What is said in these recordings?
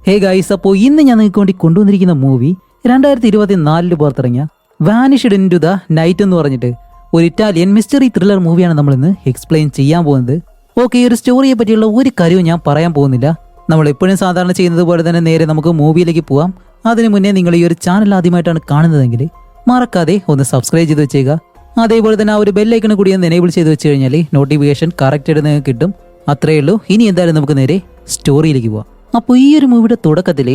Hey guys, അപ്പോൾ ഇന്ന് ഞാൻ നിങ്ങൾക്ക് വേണ്ടി കൊണ്ടുവന്നിരിക്കുന്ന മൂവി 2024 പുറത്തിറങ്ങിയ vanished into the night എന്ന് പറഞ്ഞിട്ട് ഒരു ഇറ്റാലിയൻ മിസ്റ്ററി ത്രില്ലർ മൂവിയാണ് നമ്മൾ ഇന്ന് എക്സ്പ്ലെയിൻ ചെയ്യാൻ പോകുന്നത്. ഓക്കെ, ഈ ഒരു സ്റ്റോറിയെ പറ്റിയുള്ള ഒരു കാര്യവും ഞാൻ പറയാൻ പോകുന്നില്ല. നമ്മൾ എപ്പോഴും സാധാരണ ചെയ്യുന്നത് പോലെ തന്നെ നേരെ നമുക്ക് മൂവിയിലേക്ക് പോവാം. അതിനു മുന്നേ നിങ്ങൾ ഈ ഒരു ചാനൽ ആദ്യമായിട്ടാണ് കാണുന്നതെങ്കിൽ മറക്കാതെ ഒന്ന് സബ്സ്ക്രൈബ് ചെയ്ത് വെച്ചേക്കുക. അതേപോലെ തന്നെ ആ ഒരു ബെല്ലൈക്കൺ കൂടി ഒന്ന് എനേബിൾ ചെയ്ത് വെച്ച് കഴിഞ്ഞാൽ നോട്ടിഫിക്കേഷൻ കറക്റ്റ് ആയിട്ട് നിങ്ങൾക്ക് കിട്ടും. അത്രയേ ഉള്ളൂ. ഇനി എന്തായാലും നമുക്ക് നേരെ സ്റ്റോറിയിലേക്ക് പോവാം. അപ്പോൾ ഈ ഒരു മൂവിയുടെ തുടക്കത്തില്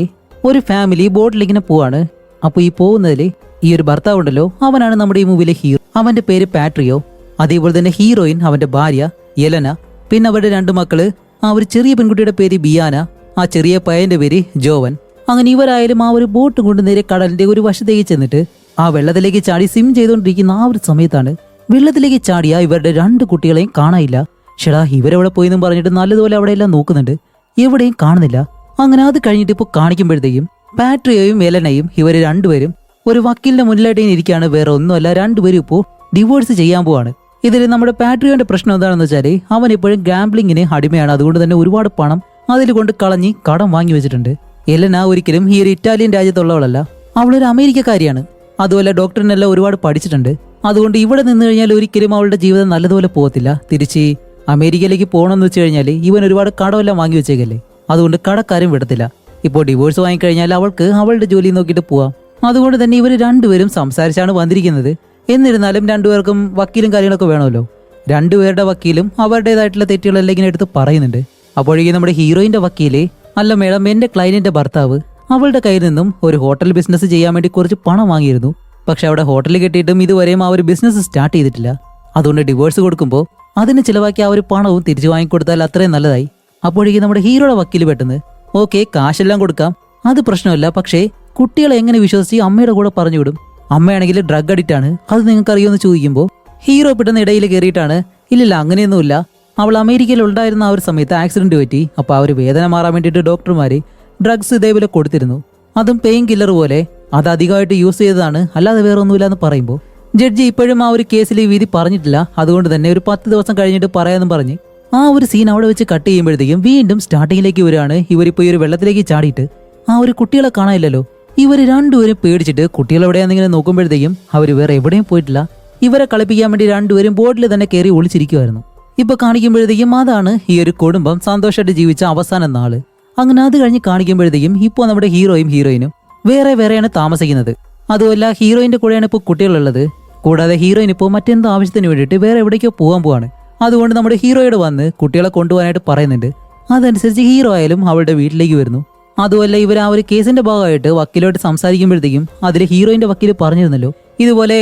ഒരു ഫാമിലി ബോട്ടിലിങ്ങനെ പോവാണ്. അപ്പോൾ ഈ പോകുന്നതില് ഈ ഒരു ഭർത്താവ് ഉണ്ടല്ലോ, അവനാണ് നമ്മുടെ ഈ മൂവിയിലെ ഹീറോ. അവന്റെ പേര് പാട്രിയോ. അതേപോലെ തന്നെ ഹീറോയിൻ അവന്റെ ഭാര്യ യെലന. പിന്നെ അവരുടെ 2 മക്കള്, ആ ഒരു ചെറിയ പെൺകുട്ടിയുടെ പേര് ബിയാന, ആ ചെറിയ പയ്യന്റെ പേര് ജോവൻ. അങ്ങനെ ഇവരായാലും ആ ഒരു ബോട്ട് കൊണ്ട് നേരെ കടലിന്റെ ഒരു വശത്തേക്ക് ചെന്നിട്ട് ആ വെള്ളത്തിലേക്ക് ചാടി സ്വിം ചെയ്തുകൊണ്ടിരിക്കുന്ന ആ ഒരു സമയത്താണ് വെള്ളത്തിലേക്ക് ചാടിയ ഇവരുടെ 2 കുട്ടികളെയും കാണാനില്ല. ഷെടാ, ഇവരെവിടെ പോയെന്നും പറഞ്ഞിട്ട് നല്ലതുപോലെ അവിടെ എല്ലാം നോക്കുന്നുണ്ട്, എവിടെയും കാണുന്നില്ല. അങ്ങനെ അത് കഴിഞ്ഞിട്ട് ഇപ്പോൾ കാണിക്കുമ്പോഴത്തേക്കും പാട്രിയോയും എലനയും ഇവര് 2 പേരും ഒരു വക്കീലിന്റെ മുന്നിലായിട്ട് ഇരിക്കുകയാണ്. വേറെ ഒന്നുമല്ല, 2 പേരും ഇപ്പോൾ ഡിവോഴ്സ് ചെയ്യാൻ പോവാണ്. ഇതിൽ നമ്മുടെ പാട്രിയോന്റെ പ്രശ്നം എന്താണെന്ന് വെച്ചാൽ അവൻ ഇപ്പോഴും ഗാംബ്ലിങ്ങിന് അടിമയാണ്. അതുകൊണ്ട് തന്നെ ഒരുപാട് പണം അതിൽ കൊണ്ട് കളഞ്ഞ് കടം വാങ്ങി വെച്ചിട്ടുണ്ട്. എലന ഒരിക്കലും ഈ ഒരു ഇറ്റാലിയൻ രാജ്യത്തുള്ളവളല്ല, അവളൊരു അമേരിക്കക്കാരിയാണ്. അതുപോലെ ഡോക്ടറിനെല്ലാം ഒരുപാട് പഠിച്ചിട്ടുണ്ട്. അതുകൊണ്ട് ഇവിടെ നിന്ന് കഴിഞ്ഞാൽ ഒരിക്കലും അവളുടെ ജീവിതം നല്ലതുപോലെ പോകത്തില്ല. തിരിച്ച് അമേരിക്കയിലേക്ക് പോകണമെന്ന് വെച്ച് കഴിഞ്ഞാൽ ഇവൻ ഒരുപാട് കടമെല്ലാം വാങ്ങി വെച്ചേക്കല്ലേ, അതുകൊണ്ട് കടക്കാരും വിടത്തില്ല. ഇപ്പോൾ ഡിവോഴ്സ് വാങ്ങിക്കഴിഞ്ഞാൽ അവൾക്ക് അവളുടെ ജോലി നോക്കിയിട്ട് പോവാം. അതുകൊണ്ട് തന്നെ ഇവർ 2 പേരും സംസാരിച്ചാണ് വന്നിരിക്കുന്നത്. എന്നിരുന്നാലും 2 പേർക്കും വക്കീലും കാര്യങ്ങളൊക്കെ വേണമല്ലോ. 2 പേരുടെ വക്കീലും അവരുടേതായിട്ടുള്ള തെറ്റുകളെല്ലാം ഇങ്ങനെ എടുത്ത് പറയുന്നുണ്ട്. അപ്പോഴേക്കും നമ്മുടെ ഹീറോയിന്റെ വക്കീല്, അല്ല മേഡം, എന്റെ ക്ലയന്റിന്റെ ഭർത്താവ് അവളുടെ കയ്യിൽ നിന്നും ഒരു ഹോട്ടൽ ബിസിനസ് ചെയ്യാൻ വേണ്ടി കുറച്ച് പണം വാങ്ങിയിരുന്നു. പക്ഷെ അവിടെ ഹോട്ടലിൽ കെട്ടിയിട്ടും ഇതുവരെയും ആ ഒരു ബിസിനസ് സ്റ്റാർട്ട് ചെയ്തിട്ടില്ല. അതുകൊണ്ട് ഡിവോഴ്സ് കൊടുക്കുമ്പോൾ അതിന് ചിലവാക്കി ആ ഒരു പണവും തിരിച്ചു വാങ്ങിക്കൊടുത്താൽ അത്രയും നല്ലതായി. അപ്പോഴേക്കും നമ്മുടെ ഹീറോയുടെ വക്കീല് പെട്ടെന്ന്, ഓക്കെ, കാശെല്ലാം കൊടുക്കാം, അത് പ്രശ്നമല്ല, പക്ഷേ കുട്ടികളെ എങ്ങനെ വിശ്വസിച്ച് അമ്മയുടെ കൂടെ പറഞ്ഞു വിടും? അമ്മയാണെങ്കിൽ ഡ്രഗ് അഡിക്റ്റ് ആണ്, അത് നിങ്ങൾക്ക് അറിയുമെന്ന് ചോദിക്കുമ്പോൾ ഹീറോ പെട്ടെന്ന് ഇടയിൽ കയറിയിട്ടാണ്, ഇല്ലില്ല, അങ്ങനെയൊന്നുമില്ല, അവൾ അമേരിക്കയിൽ ഉണ്ടായിരുന്ന ആ ഒരു സമയത്ത് ആക്സിഡന്റ് പറ്റി. അപ്പോൾ ആ ഒരു വേദന മാറാൻ വേണ്ടിയിട്ട് ഡോക്ടർമാര് ഡ്രഗ്സ് ഇതേപോലെ കൊടുത്തിരുന്നു, അതും പെയിൻ കില്ലർ പോലെ. അത് അധികമായിട്ട് യൂസ് ചെയ്തതാണ്, അല്ലാതെ വേറെ ഒന്നുമില്ല എന്ന് പറയുമ്പോൾ ജഡ്ജി ഇപ്പോഴും ആ ഒരു കേസിൽ വിധി പറഞ്ഞിട്ടില്ല. അതുകൊണ്ട് തന്നെ ഒരു 10 ദിവസം കഴിഞ്ഞിട്ട് പറയാമെന്നും പറഞ്ഞ് ആ ഒരു സീൻ അവിടെ വെച്ച് കട്ട് ചെയ്യുമ്പോഴത്തേക്കും വീണ്ടും സ്റ്റാർട്ടിങ്ങിലേക്ക് വരികയാണ്. ഇവരിപ്പോൾ ഈ ഒരു വെള്ളത്തിലേക്ക് ചാടിയിട്ട് ആ ഒരു കുട്ടികളെ കാണാനില്ലല്ലോ. ഇവർ 2 പേരും പേടിച്ചിട്ട് കുട്ടികളെവിടെയാണെന്നിങ്ങനെ നോക്കുമ്പോഴത്തേക്കും അവർ വേറെ എവിടെയും പോയിട്ടില്ല. ഇവരെ കളിപ്പിക്കാൻ വേണ്ടി 2 പേരും ബോട്ടിൽ തന്നെ കയറി ഒളിച്ചിരിക്കുമായിരുന്നു. ഇപ്പൊ കാണിക്കുമ്പോഴത്തേക്കും അതാണ് ഈ ഒരു കുടുംബം സന്തോഷമായിട്ട് ജീവിച്ച അവസാന നാള്. അങ്ങനെ അത് കഴിഞ്ഞ് കാണിക്കുമ്പോഴത്തേക്കും ഇപ്പോൾ നമ്മുടെ ഹീറോയും ഹീറോയിനും വേറെയാണ് താമസിക്കുന്നത്. അതുമല്ല, ഹീറോയിന്റെ കൂടെയാണ് ഇപ്പോൾ കുട്ടികളുള്ളത്. കൂടാതെ ഹീറോയിൻ ഇപ്പോൾ മറ്റെന്തോ ആവശ്യത്തിന് വേണ്ടിയിട്ട് വേറെ എവിടേക്കോ പോകാൻ പോവാണ്. അതുകൊണ്ട് നമ്മുടെ ഹീറോയോട് വന്ന് കുട്ടികളെ കൊണ്ടുപോകാനായിട്ട് പറയുന്നുണ്ട്. അതനുസരിച്ച് ഹീറോ ആയാലും അവളുടെ വീട്ടിലേക്ക് വരുന്നു. അതുമല്ല, ഇവർ ആ ഒരു കേസിന്റെ ഭാഗമായിട്ട് വക്കീലോട്ട് സംസാരിക്കുമ്പോഴത്തേക്കും അതിൽ ഹീറോയിന്റെ വക്കീല് പറഞ്ഞിരുന്നല്ലോ ഇതുപോലെ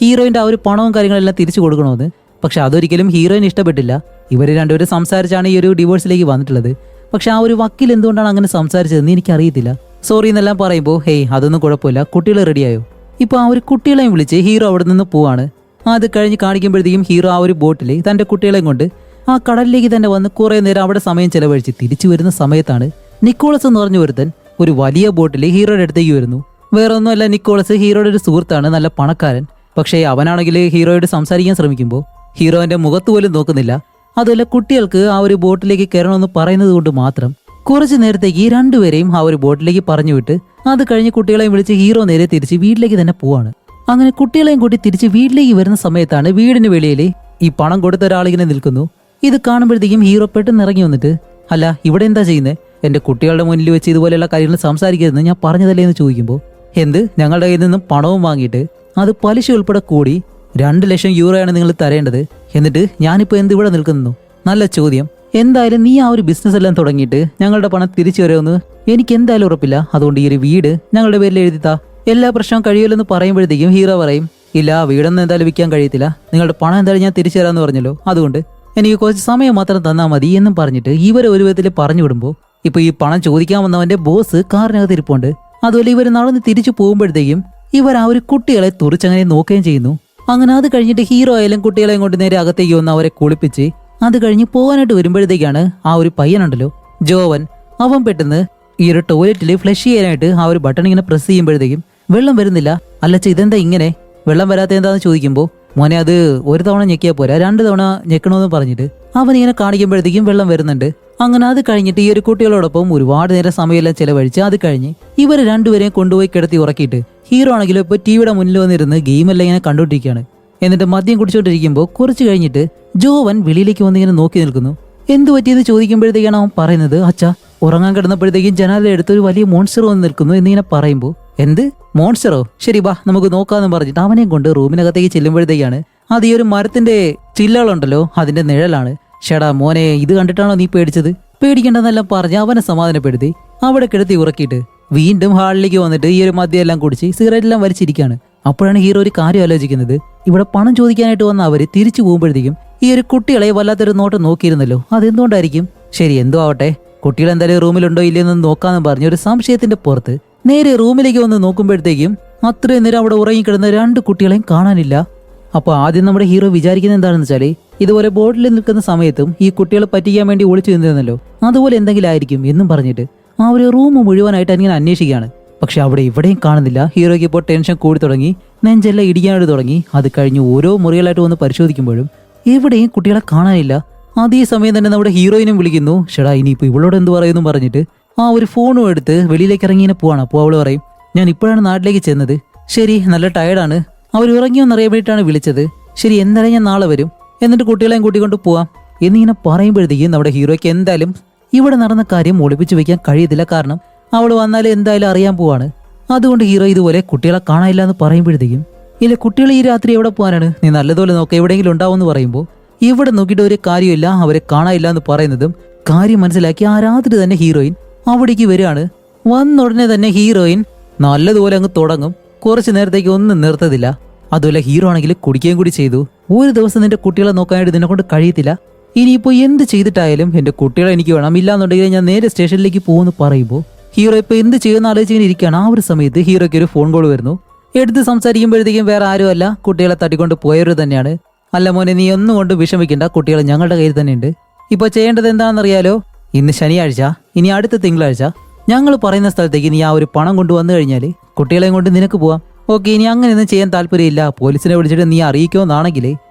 ഹീറോയിന്റെ ആ ഒരു പണവും കാര്യങ്ങളെല്ലാം തിരിച്ചു കൊടുക്കണമെന്ന്. പക്ഷെ അതൊരിക്കലും ഹീറോയിന് ഇഷ്ടപ്പെട്ടില്ല. ഇവർ 2 പേരും സംസാരിച്ചാണ് ഈ ഒരു ഡിവോഴ്സിലേക്ക് വന്നിട്ടുള്ളത്. പക്ഷെ ആ ഒരു വക്കീൽ എന്തുകൊണ്ടാണ് അങ്ങനെ സംസാരിച്ചതെന്ന് എനിക്കറിയത്തില്ല. സോറി എന്നെല്ലാം പറയുമ്പോൾ, ഹേയ്, അതൊന്നും കുഴപ്പമില്ല, കുട്ടികൾ റെഡിയായോ? ഇപ്പോൾ ആ ഒരു കുട്ടികളെയും വിളിച്ച് ഹീറോ അവിടെ നിന്ന് പോവാണ്. അത് കഴിഞ്ഞ് കാണിക്കുമ്പോഴത്തേക്കും ഹീറോ ആ ഒരു ബോട്ടിൽ തന്റെ കുട്ടികളെയും കൊണ്ട് ആ കടലിലേക്ക് തന്നെ വന്ന് കുറെ നേരം അവിടെ സമയം ചെലവഴിച്ച് തിരിച്ചു വരുന്ന സമയത്താണ് നിക്കോളസ് എന്ന് പറഞ്ഞ ഒരുത്തൻ ഒരു വലിയ ബോട്ടിൽ ഹീറോയുടെ അടുത്തേക്ക് വരുന്നു. വേറെ ഒന്നുമല്ല, നിക്കോളസ് ഹീറോയുടെ ഒരു സുഹൃത്താണ്, നല്ല പണക്കാരൻ. പക്ഷേ അവനാണെങ്കിൽ ഹീറോയോട് സംസാരിക്കാൻ ശ്രമിക്കുമ്പോൾ ഹീറോന്റെ മുഖത്ത് പോലും നോക്കുന്നില്ല. അതുമല്ല, കുട്ടികൾക്ക് ആ ഒരു ബോട്ടിലേക്ക് കയറണമെന്ന് പറയുന്നത് കൊണ്ട് മാത്രം കുറച്ചു നേരത്തേക്ക് ഈ 2 പേരെയും ആ ഒരു ബോട്ടിലേക്ക് പറഞ്ഞു വിട്ട് അത് കഴിഞ്ഞ് കുട്ടികളെയും വിളിച്ച് ഹീറോ നേരെ തിരിച്ച് വീട്ടിലേക്ക് തന്നെ പോവാണ്. അങ്ങനെ കുട്ടികളെയും കൂട്ടി തിരിച്ച് വീട്ടിലേക്ക് വരുന്ന സമയത്താണ് വീടിന് വെളിയിൽ ഈ പണം കൊടുത്ത ഒരാളിങ്ങനെ നിൽക്കുന്നു. ഇത് കാണുമ്പോഴത്തേക്കും ഹീറോ പെട്ടെന്ന് ഇറങ്ങി വന്നിട്ട്, അല്ല, ഇവിടെ എന്താ ചെയ്യുന്നത്? എന്റെ കുട്ടികളുടെ മുന്നിൽ വെച്ച് ഇതുപോലെയുള്ള കാര്യങ്ങൾ സംസാരിക്കരുതെന്ന് ഞാൻ പറഞ്ഞതല്ലേ എന്ന് ചോദിക്കുമ്പോൾ, എന്ത്, ഞങ്ങളുടെ കയ്യിൽ നിന്നും പണവും വാങ്ങിയിട്ട് അത് പലിശ ഉൾപ്പെടെ കൂടി 2 ലക്ഷം യൂറോയാണ് നിങ്ങൾ തരേണ്ടത്, എന്നിട്ട് ഞാനിപ്പോൾ എന്ത് ഇവിടെ നിൽക്കുന്നു? നല്ല ചോദ്യം. എന്തായാലും നീ ആ ഒരു ബിസിനസ് എല്ലാം തുടങ്ങിയിട്ട് ഞങ്ങളുടെ പണം തിരിച്ചു വരുമെന്ന് എനിക്ക് എന്തായാലും ഉറപ്പില്ല. അതുകൊണ്ട് ഈ ഒരു വീട് ഞങ്ങളുടെ പേരിൽ എഴുതിത്താ, എല്ലാ പ്രശ്നവും കഴിയുമല്ലെന്ന് പറയുമ്പോഴത്തേക്കും ഹീറോ പറയും, ഇല്ല, വീടൊന്നും എന്തായാലും വിൽക്കാൻ കഴിയത്തില്ല, നിങ്ങളുടെ പണം എന്തായാലും ഞാൻ തിരിച്ചു തരാമെന്ന് പറഞ്ഞല്ലോ, അതുകൊണ്ട് എനിക്ക് കുറച്ച് സമയം മാത്രം തന്നാൽ മതി എന്നും പറഞ്ഞിട്ട് ഇവരെ ഒരു വിധത്തിൽ പറഞ്ഞു വിടുമ്പോൾ ഇപ്പൊ ഈ പണം ചോദിക്കാൻ വന്നവന്റെ ബോസ് കാറിനകത്ത് ഇരിപ്പുണ്ട്. അതുപോലെ ഇവർ നടന്ന് തിരിച്ചു പോകുമ്പോഴത്തേക്കും ഇവർ ആ ഒരു കുട്ടികളെ തുറിച്ചങ്ങനെ നോക്കുകയും ചെയ്യുന്നു. അങ്ങനെ അത് കഴിഞ്ഞിട്ട് ഹീറോ ആയാലും കുട്ടികളെയും കൊണ്ട് നേരെ അകത്തേക്ക് വന്ന് അവരെ കുളിപ്പിച്ച് അത് കഴിഞ്ഞ് പോകാനായിട്ട് വരുമ്പോഴത്തേക്കാണ് ആ ഒരു പയ്യനുണ്ടല്ലോ ജോവൻ, അവൻ പെട്ടെന്ന് ഈ ഒരു ടോയ്ലറ്റിൽ ഫ്ലഷ് ചെയ്യാനായിട്ട് ആ ഒരു ബട്ടൺ ഇങ്ങനെ പ്രസ് ചെയ്യുമ്പോഴത്തേക്കും വെള്ളം വരുന്നില്ല. അല്ലച്ച, ഇതെന്താ ഇങ്ങനെ വെള്ളം വരാത്ത എന്താന്ന് ചോദിക്കുമ്പോൾ, മോനെ, അത് ഒരു തവണ ഞെക്കിയാൽ പോരാ, 2 തവണ ഞെക്കണമെന്ന് പറഞ്ഞിട്ട് അവൻ ഇങ്ങനെ കാണിക്കുമ്പോഴത്തേക്കും വെള്ളം വരുന്നുണ്ട്. അങ്ങനെ അത് കഴിഞ്ഞിട്ട് ഈ ഒരു കുട്ടികളോടൊപ്പം ഒരുപാട് നേരം സമയമെല്ലാം ചെലവഴിച്ച് അത് കഴിഞ്ഞ് ഇവർ രണ്ടുപേരെയും കൊണ്ടുപോയി കിടത്തി ഉറക്കിയിട്ട് ഹീറോ ആണെങ്കിലും ഇപ്പൊ ടിവിയുടെ മുന്നിൽ വന്നിരുന്ന് ഗെയിമെല്ലാം ഇങ്ങനെ കണ്ടോണ്ടിരിക്കുകയാണ്. എന്നിട്ട് മദ്യം കുടിച്ചോണ്ടിരിക്കുമ്പോൾ കുറച്ച് കഴിഞ്ഞിട്ട് ജോവൻ വെളിയിലേക്ക് വന്നിങ്ങനെ നോക്കി നിൽക്കുന്നു. എന്തു പറ്റിയെന്ന് ചോദിക്കുമ്പോഴത്തേക്കാണ് അവൻ പറയുന്നത്, അച്ഛാ ഉറങ്ങാൻ കിടന്നപ്പോഴത്തേക്കും ജനാലിന്റെ അടുത്തൊരു വലിയ മോൺസ്റ്റർ വന്ന് നിൽക്കുന്നു എന്നിങ്ങനെ പറയുമ്പോൾ, എന്ത് മോൺസ്റ്ററോ, ശരി ബാ നമുക്ക് നോക്കാന്ന് പറഞ്ഞിട്ട് അവനെയും കൊണ്ട് റൂമിനകത്തേക്ക് ചെല്ലുമ്പോഴത്തേക്കാണ് അത് ഈ ഒരു മരത്തിന്റെ ചില്ലകളുണ്ടല്ലോ അതിന്റെ നിഴലാണ്. ഷടാ മോനെ, ഇത് കണ്ടിട്ടാണോ നീ പേടിച്ചത്? പേടിക്കേണ്ടെന്നെല്ലാം പറഞ്ഞ് അവനെ സമാധാനപ്പെടുത്തി അവിടെ കിടത്തി ഉറക്കിയിട്ട് വീണ്ടും ഹാളിലേക്ക് വന്നിട്ട് ഈ ഒരു മദ്യം എല്ലാം കുടിച്ച് സിഗരറ്റ് എല്ലാം വലിച്ചിരിക്കുകയാണ്. അപ്പോഴാണ് ഹീറോ ഒരു കാര്യം ആലോചിക്കുന്നത്. ഇവിടെ പണം ചോദിക്കാനായിട്ട് വന്ന അവര് തിരിച്ചു പോകുമ്പോഴത്തേക്കും ഈ ഒരു കുട്ടികളെ വല്ലാത്തൊരു നോട്ടം നോക്കിയിരുന്നല്ലോ, അതെന്തുകൊണ്ടായിരിക്കും? ശരി എന്തോ ആവട്ടെ, കുട്ടികൾ എന്തായാലും റൂമിലുണ്ടോ ഇല്ലയെന്ന് നോക്കാന്ന് പറഞ്ഞ ഒരു സംശയത്തിന്റെ പുറത്ത് നേരെ റൂമിലേക്ക് വന്ന് നോക്കുമ്പോഴത്തേക്കും അത്രയും നേരം അവിടെ ഉറങ്ങിക്കിടന്ന 2 കുട്ടികളെയും കാണാനില്ല. അപ്പൊ ആദ്യം നമ്മുടെ ഹീറോ വിചാരിക്കുന്നത് എന്താണെന്ന് വെച്ചാല് ഇതുപോലെ ബോർഡിൽ നിൽക്കുന്ന സമയത്തും ഈ കുട്ടികളെ പറ്റിക്കാൻ വേണ്ടി ഒളിച്ചു നിന്നിരുന്നല്ലോ, അതുപോലെ എന്തെങ്കിലും ആയിരിക്കും എന്നും പറഞ്ഞിട്ട് ആ ഒരു റൂം മുഴുവനായിട്ട് ഇങ്ങനെ അന്വേഷിക്കുകയാണ്. പക്ഷെ അവിടെ ഇവിടെയും കാണുന്നില്ല. ഹീറോയ്ക്ക് ഇപ്പോൾ ടെൻഷൻ കൂടി തുടങ്ങി, നെഞ്ചെല്ലാം ഇടിക്കാനായിട്ട് തുടങ്ങി. അത് കഴിഞ്ഞ് ഓരോ മുറികളായിട്ട് വന്ന് പരിശോധിക്കുമ്പോഴും എവിടെയും കുട്ടികളെ കാണാനില്ല. അതേ സമയം തന്നെ നമ്മുടെ ഹീറോയിനും വിളിക്കുന്നു. ഷടാ ഇനിയിപ്പോൾ ഇവളോട് എന്ത് പറയുന്നു പറഞ്ഞിട്ട് ആ ഒരു ഫോണും എടുത്ത് വെളിയിലേക്ക് ഇറങ്ങി ഇങ്ങനെ പോവാണ്. അപ്പോൾ അവള് പറയും, ഞാൻ ഇപ്പോഴാണ് നാട്ടിലേക്ക് ചെന്നത്, ശരി നല്ല ടയർഡാണ്, അവർ ഇറങ്ങിയോന്നറിയാൻ വേണ്ടിയിട്ടാണ് വിളിച്ചത്, ശരി എന്തായാലും ഞാൻ നാളെ വരും, എന്നിട്ട് കുട്ടികളെയും കൂട്ടിക്കൊണ്ട് പോവാം എന്നിങ്ങനെ പറയുമ്പോഴത്തേക്കും നമ്മുടെ ഹീറോയ്ക്ക് എന്തായാലും ഇവിടെ നടന്ന കാര്യം ഒളിപ്പിച്ചു വെക്കാൻ കഴിയത്തില്ല. കാരണം അവൾ വന്നാലും എന്തായാലും അറിയാൻ പോവാണ്. അതുകൊണ്ട് ഹീറോ ഇതുപോലെ കുട്ടികളെ കാണാനില്ല എന്ന് പറയുമ്പോഴത്തേക്കും, ഇല്ല കുട്ടികൾ ഈ രാത്രി എവിടെ പോകാനാണ്, നീ നല്ലതുപോലെ നോക്കാം എവിടെയെങ്കിലും ഉണ്ടാവും എന്ന് പറയുമ്പോൾ, ഇവിടെ നോക്കിയിട്ട് ഒരു കാര്യമില്ല, അവരെ കാണാനില്ല എന്ന് പറയുന്നതും കാര്യം മനസ്സിലാക്കി ആ രാത്രി തന്നെ ഹീറോയിൻ അവിടേക്ക് വരികയാണ്. വന്ന ഉടനെ തന്നെ ഹീറോയിൻ നല്ലതുപോലെ അങ്ങ് തുടങ്ങും. കുറച്ചു നേരത്തേക്ക് ഒന്നും നിർത്തതില്ല. അതുപോലെ ഹീറോ ആണെങ്കിൽ കുടിക്കുകയും കൂടി ചെയ്തു. ഒരു ദിവസം നിന്റെ കുട്ടികളെ നോക്കാനായിട്ട് നിന്നെ കൊണ്ട് കഴിയത്തില്ല, ഇനിയിപ്പോൾ എന്ത് ചെയ്തിട്ടായാലും എന്റെ കുട്ടികളെ എനിക്ക് വേണം, ഇല്ലാന്നുണ്ടെങ്കിൽ ഞാൻ നേരെ സ്റ്റേഷനിലേക്ക് പോകുമെന്ന് പറയുമ്പോൾ ഹീറോ ഇപ്പൊ എന്ത് ചെയ്യുന്ന ആലോചിച്ചിങ്ങനെ ഇരിക്കുകയാണ്. ആ ഒരു സമയത്ത് ഹീറോയ്ക്ക് ഒരു ഫോൺ കോൾ വരുന്നു. എടുത്ത് സംസാരിക്കുമ്പോഴത്തേക്കും വേറെ ആരുമല്ല, കുട്ടികളെ തട്ടിക്കൊണ്ട് പോയവർ തന്നെയാണ്. അല്ല മോനെ, നീ ഒന്നും കൊണ്ട് വിഷമിക്കണ്ട, കുട്ടികൾ ഞങ്ങളുടെ കയ്യിൽ തന്നെയുണ്ട്. ഇപ്പൊ ചെയ്യേണ്ടത് എന്താണെന്നറിയാലോ, ഇന്ന് ശനിയാഴ്ച, ഇനി അടുത്ത തിങ്കളാഴ്ച ഞങ്ങൾ പറയുന്ന സ്ഥലത്തേക്ക് നീ ആ ഒരു പണം കൊണ്ടുവന്നു കഴിഞ്ഞാൽ കുട്ടികളെയും കൊണ്ട് നിനക്ക് പോവാം. ഓക്കെ, ഇനി അങ്ങനെയൊന്നും ചെയ്യാൻ താല്പര്യമില്ല, പോലീസിനെ വിളിച്ചിട്ട് നീ അറിയിക്കുമെന്നാണെങ്കിൽ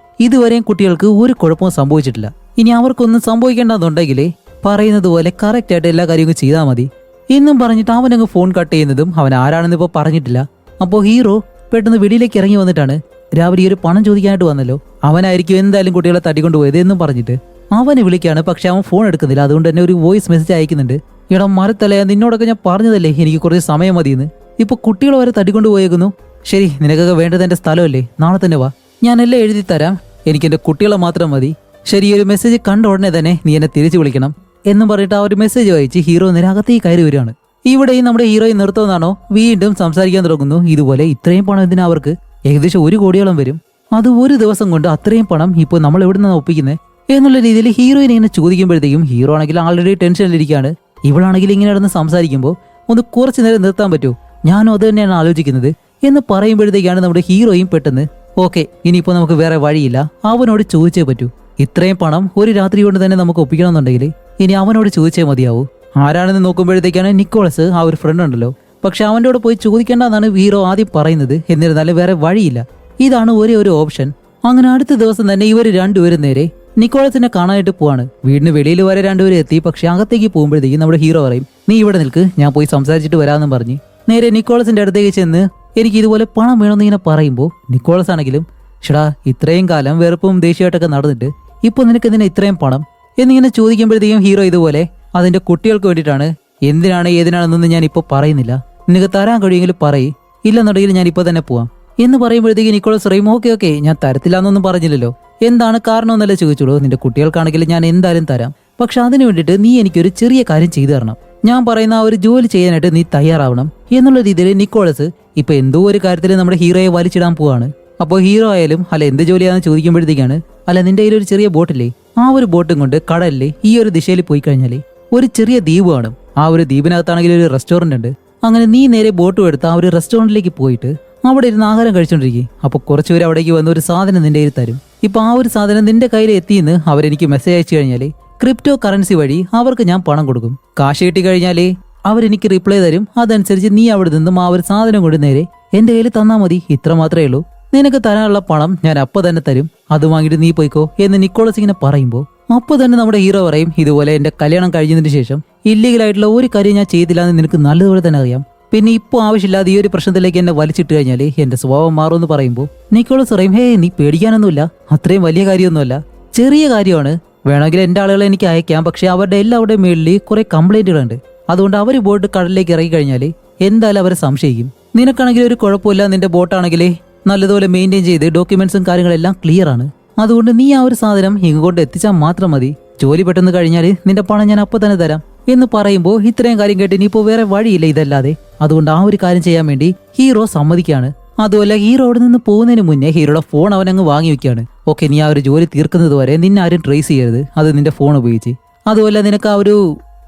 ഇതുവരെയും കുട്ടികൾക്ക് ഒരു കുഴപ്പവും സംഭവിച്ചിട്ടില്ല. ഇനി അവർക്കൊന്നും സംഭവിക്കേണ്ടെന്നുണ്ടെങ്കിൽ പറയുന്നത് പോലെ കറക്റ്റ് ആയിട്ട് എല്ലാ കാര്യവും ചെയ്താൽ മതി എന്നും പറഞ്ഞിട്ട് അവനങ്ങ് ഫോൺ കട്ട് ചെയ്യുന്നതും അവൻ ആരാണെന്ന് ഇപ്പോൾ പറഞ്ഞിട്ടില്ല. അപ്പോൾ ഹീറോ പെട്ടെന്ന് വെളിയിലേക്ക് ഇറങ്ങി വന്നിട്ടാണ്, രാവിലെ ഈ ഒരു പണം ചോദിക്കാനായിട്ട് വന്നല്ലോ, അവനായിരിക്കും എന്തായാലും കുട്ടികളെ തട്ടിക്കൊണ്ടുപോയത് എന്നും പറഞ്ഞിട്ട് അവനെ വിളിക്കാണ്. പക്ഷെ അവൻ ഫോൺ എടുക്കുന്നില്ല. അതുകൊണ്ട് തന്നെ ഒരു വോയിസ് മെസ്സേജ് അയക്കുന്നുണ്ട്. ഇടം മരത്തലയാ, നിന്നോടൊക്കെ ഞാൻ പറഞ്ഞതല്ലേ എനിക്ക് കുറച്ച് സമയം മതിയെന്ന്, ഇപ്പൊ കുട്ടികൾ വരെ തട്ടിക്കൊണ്ടു പോയേക്കുന്നു. ശരി, നിനക്കൊക്കെ വേണ്ടത് എന്റെ സ്ഥലമല്ലേ, നാളെ തന്നെ വാ, ഞാനെല്ലാം എഴുതി തരാം, എനിക്ക് എന്റെ കുട്ടികളെ മാത്രം മതി. ശരി, ഒരു മെസ്സേജ് കണ്ട ഉടനെ തന്നെ നീ എന്നെ തിരിച്ചു വിളിക്കണം എന്നും പറഞ്ഞിട്ട് ആ ഒരു മെസ്സേജ് വായിച്ച് ഹീറോ നിരകത്തേക്ക് കയറി വരികയാണ്. ഇവിടെയും നമ്മുടെ ഹീറോയിൻ നിർത്തുമെന്നാണോ വീണ്ടും സംസാരിക്കാൻ തുടങ്ങുന്നു. ഇതുപോലെ ഇത്രയും പണം എന്തിനാ അവർക്ക്, ഏകദേശം 1 കോടിയോളം വരും, അത് ഒരു ദിവസം കൊണ്ട് അത്രയും പണം ഇപ്പോൾ നമ്മൾ എവിടെ നിന്നാണ് ഒപ്പിക്കുന്നത് എന്നുള്ള രീതിയിൽ ഹീറോയിൻ ഇങ്ങനെ ചോദിക്കുമ്പോഴത്തേക്കും ഹീറോ ആണെങ്കിൽ ആൾറെഡി ടെൻഷനിലിരിക്കുകയാണ്. ഇവളാണെങ്കിൽ ഇങ്ങനെ നടന്ന് സംസാരിക്കുമ്പോൾ ഒന്ന് കുറച്ചു നേരം നിർത്താൻ പറ്റുമോ, ഞാനും അത് തന്നെയാണ് ആലോചിക്കുന്നത് എന്ന് പറയുമ്പോഴത്തേക്കാണ് നമ്മുടെ ഹീറോയും പെട്ടെന്ന് ഓക്കെ, ഇനിയിപ്പോൾ നമുക്ക് വേറെ വഴിയില്ല, അവനോട് ചോദിച്ചേ പറ്റൂ, ഇത്രയും പണം ഒരു രാത്രി കൊണ്ട് തന്നെ നമുക്ക് ഒപ്പിക്കണമെന്നുണ്ടെങ്കിൽ ഇനി അവനോട് ചോദിച്ചേ മതിയാവൂ. ആരാണെന്ന് നോക്കുമ്പോഴത്തേക്കാണ് നിക്കോളസ്, ആ ഒരു ഫ്രണ്ട് ഉണ്ടല്ലോ. പക്ഷെ അവൻ്റെ കൂടെ പോയി ചോദിക്കേണ്ടെന്നാണ് ഹീറോ ആദ്യം പറയുന്നത്. എന്നിരുന്നാലും വേറെ വഴിയില്ല, ഇതാണ് ഒരേ ഒരു ഓപ്ഷൻ. അങ്ങനെ അടുത്ത ദിവസം തന്നെ ഇവർ രണ്ടുപേരും നേരെ നിക്കോളസിനെ കാണാനായിട്ട് പോവാണ്. വീടിന് വെളിയിൽ വരെ രണ്ടുപേരും എത്തി. പക്ഷെ അകത്തേക്ക് പോകുമ്പോഴത്തേക്കും നമ്മുടെ ഹീറോ പറയും, നീ ഇവിടെ നിൽക്ക്, ഞാൻ പോയി സംസാരിച്ചിട്ട് വരാമെന്നും പറഞ്ഞ് നേരെ നിക്കോളസിന്റെ അടുത്തേക്ക് ചെന്ന് എനിക്ക് ഇതുപോലെ പണം വേണമെന്ന് ഇങ്ങനെ പറയുമ്പോൾ നിക്കോളസ് ആണെങ്കിലും, ഷടാ ഇത്രയും കാലം വെറുപ്പും ദേഷ്യമായിട്ടൊക്കെ നടന്നിട്ട് ഇപ്പൊ നിനക്ക് എന്തിനാ ഇത്രയും പണം എന്നിങ്ങനെ ചോദിക്കുമ്പോഴത്തേക്കും ഹീറോ ഇതുപോലെ അതിന്റെ കുട്ടികൾക്ക് വേണ്ടിയിട്ടാണ്, എന്തിനാണ് ഏതിനാണെന്നൊന്നും ഞാൻ ഇപ്പോൾ പറയുന്നില്ല, നിനക്ക് തരാൻ കഴിയുമെങ്കിൽ പറയ്, ഇല്ലെന്നുണ്ടെങ്കിൽ ഞാൻ ഇപ്പോൾ തന്നെ പോവാം എന്ന് പറയുമ്പോഴത്തേക്ക് നിക്കോളസ് പറയും, ഓക്കെ ഞാൻ തരത്തില്ല എന്നൊന്നും പറഞ്ഞില്ലല്ലോ, എന്താണ് കാരണമെന്നല്ലേ ചോദിച്ചോളൂ, നിന്റെ കുട്ടികൾക്കാണെങ്കിൽ ഞാൻ എന്തായാലും തരാം, പക്ഷെ അതിനു വേണ്ടിയിട്ട് നീ എനിക്കൊരു ചെറിയ കാര്യം ചെയ്തു തരണം, ഞാൻ പറയുന്ന ആ ഒരു ജോലി ചെയ്യാനായിട്ട് നീ തയ്യാറാവണം എന്നുള്ള രീതിയിൽ നിക്കോളസ് ഇപ്പൊ എന്തോ ഒരു കാര്യത്തിൽ നമ്മുടെ ഹീറോയെ വലിച്ചിടാൻ പോവാണ്. അപ്പോൾ ഹീറോ ആയാലും അല്ല എന്ത് ജോലിയാണെന്ന് ചോദിക്കുമ്പോഴത്തേക്കാണ്, അല്ല നിന്റെ കയ്യിൽ ഒരു ചെറിയ ബോട്ടില്ലേ, ആ ഒരു ബോട്ടും കൊണ്ട് കടലിലെ ഈ ഒരു ദിശയിൽ പോയി കഴിഞ്ഞാൽ ഒരു ചെറിയ ദ്വീപ് കാണും, ആ ഒരു ദ്വീപിനകത്താണെങ്കിൽ ഒരു റെസ്റ്റോറന്റ് ഉണ്ട്, അങ്ങനെ നീ നേരെ ബോട്ടും എടുത്ത് ആ ഒരു റെസ്റ്റോറന്റിലേക്ക് പോയിട്ട് അവിടെ ഇരുന്ന് ആഹാരം കഴിച്ചോണ്ടിരിക്കും. അപ്പൊ കുറച്ചുപേര് അവിടേക്ക് വന്ന ഒരു സാധനം നിന്റെ കയ്യിൽ തരും. ഇപ്പൊ ആ ഒരു സാധനം നിന്റെ കയ്യിൽ എത്തിയെന്ന് അവരെനിക്ക് മെസ്സേജ് അയച്ചു കഴിഞ്ഞാല് ക്രിപ്റ്റോ കറൻസി വഴി അവർക്ക് ഞാൻ പണം കൊടുക്കും, കാശ് കിട്ടി കഴിഞ്ഞാലേ അവരെനിക്ക് റിപ്ലൈ തരും, അതനുസരിച്ച് നീ അവിടെ നിന്നും ആ ഒരു സാധനം കൊണ്ട് നേരെ എന്റെ കയ്യിൽ തന്നാ മതി, ഇത്ര മാത്രമേ ഉള്ളൂ, നിനക്ക് തരാനുള്ള പണം ഞാൻ അപ്പൊ തന്നെ തരും, അത് വാങ്ങിയിട്ട് നീ പോയിക്കോ എന്ന് നിക്കോളസ് ഇങ്ങനെ പറയുമ്പോൾ അപ്പോൾ തന്നെ നമ്മുടെ ഹീറോ പറയും, ഇതുപോലെ എന്റെ കല്യാണം കഴിഞ്ഞതിന് ശേഷം ഇല്ലീഗലായിട്ടുള്ള ഒരു കാര്യം ഞാൻ ചെയ്തില്ല എന്ന് നിനക്ക് നല്ലതുപോലെ തന്നെ അറിയാം. പിന്നെ ഇപ്പോൾ ആവശ്യമില്ലാതെ ഈ ഒരു പ്രശ്നത്തിലേക്ക് എന്നെ വലിച്ചിട്ട് കഴിഞ്ഞാൽ എന്റെ സ്വഭാവം മാറുമെന്ന് പറയുമ്പോൾ നിക്കോളസ് പറയും, ഹേ നീ പേടിക്കാനൊന്നുമില്ല, അത്രയും വലിയ കാര്യമൊന്നുമല്ല, ചെറിയ കാര്യമാണ്. വേണമെങ്കിൽ എന്റെ ആളുകളെ എനിക്ക് അയക്കാം, പക്ഷെ അവരുടെ എല്ലാവരുടെയും മേളിൽ കുറെ കംപ്ലൈന്റുകളുണ്ട്. അതുകൊണ്ട് അവർ ബോട്ട് കടലിലേക്ക് ഇറങ്ങി കഴിഞ്ഞാൽ എന്തായാലും അവരെ സംശയിക്കും. നിനക്കാണെങ്കിൽ ഒരു കുഴപ്പമില്ല, നിന്റെ ബോട്ടാണെങ്കിൽ നല്ലതുപോലെ മെയിൻറ്റെയിൻ ചെയ്ത് ഡോക്യുമെന്റ്സും കാര്യങ്ങളെല്ലാം ക്ലിയർ ആണ്. അതുകൊണ്ട് നീ ആ ഒരു സാധനം ഇങ്ങോട്ട് എത്തിച്ചാൽ മാത്രം മതി. ജോലി പെട്ടെന്ന് കഴിഞ്ഞാൽ നിന്റെ പണം ഞാൻ അപ്പോൾ തന്നെ തരാം എന്ന് പറയുമ്പോൾ ഇത്രയും കാര്യം കേട്ട് ഇനിയിപ്പോൾ വേറെ വഴിയില്ല ഇതല്ലാതെ. അതുകൊണ്ട് ആ ഒരു കാര്യം ചെയ്യാൻ വേണ്ടി ഹീറോ സമ്മതിക്കുകയാണ്. അതുപോലെ ഹീറോ അവിടെ നിന്ന് പോകുന്നതിന് മുന്നേ ഹീറോയുടെ ഫോൺ അവനങ്ങ് വാങ്ങി വെക്കുകയാണ്. ഓക്കെ, നീ ആ ഒരു ജോലി തീർക്കുന്നത് വരെ നിന്നെ ആരും ട്രേസ് ചെയ്യരുത്, അത് നിന്റെ ഫോൺ ഉപയോഗിച്ച്. അതുപോലെ നിനക്ക് ആ ഒരു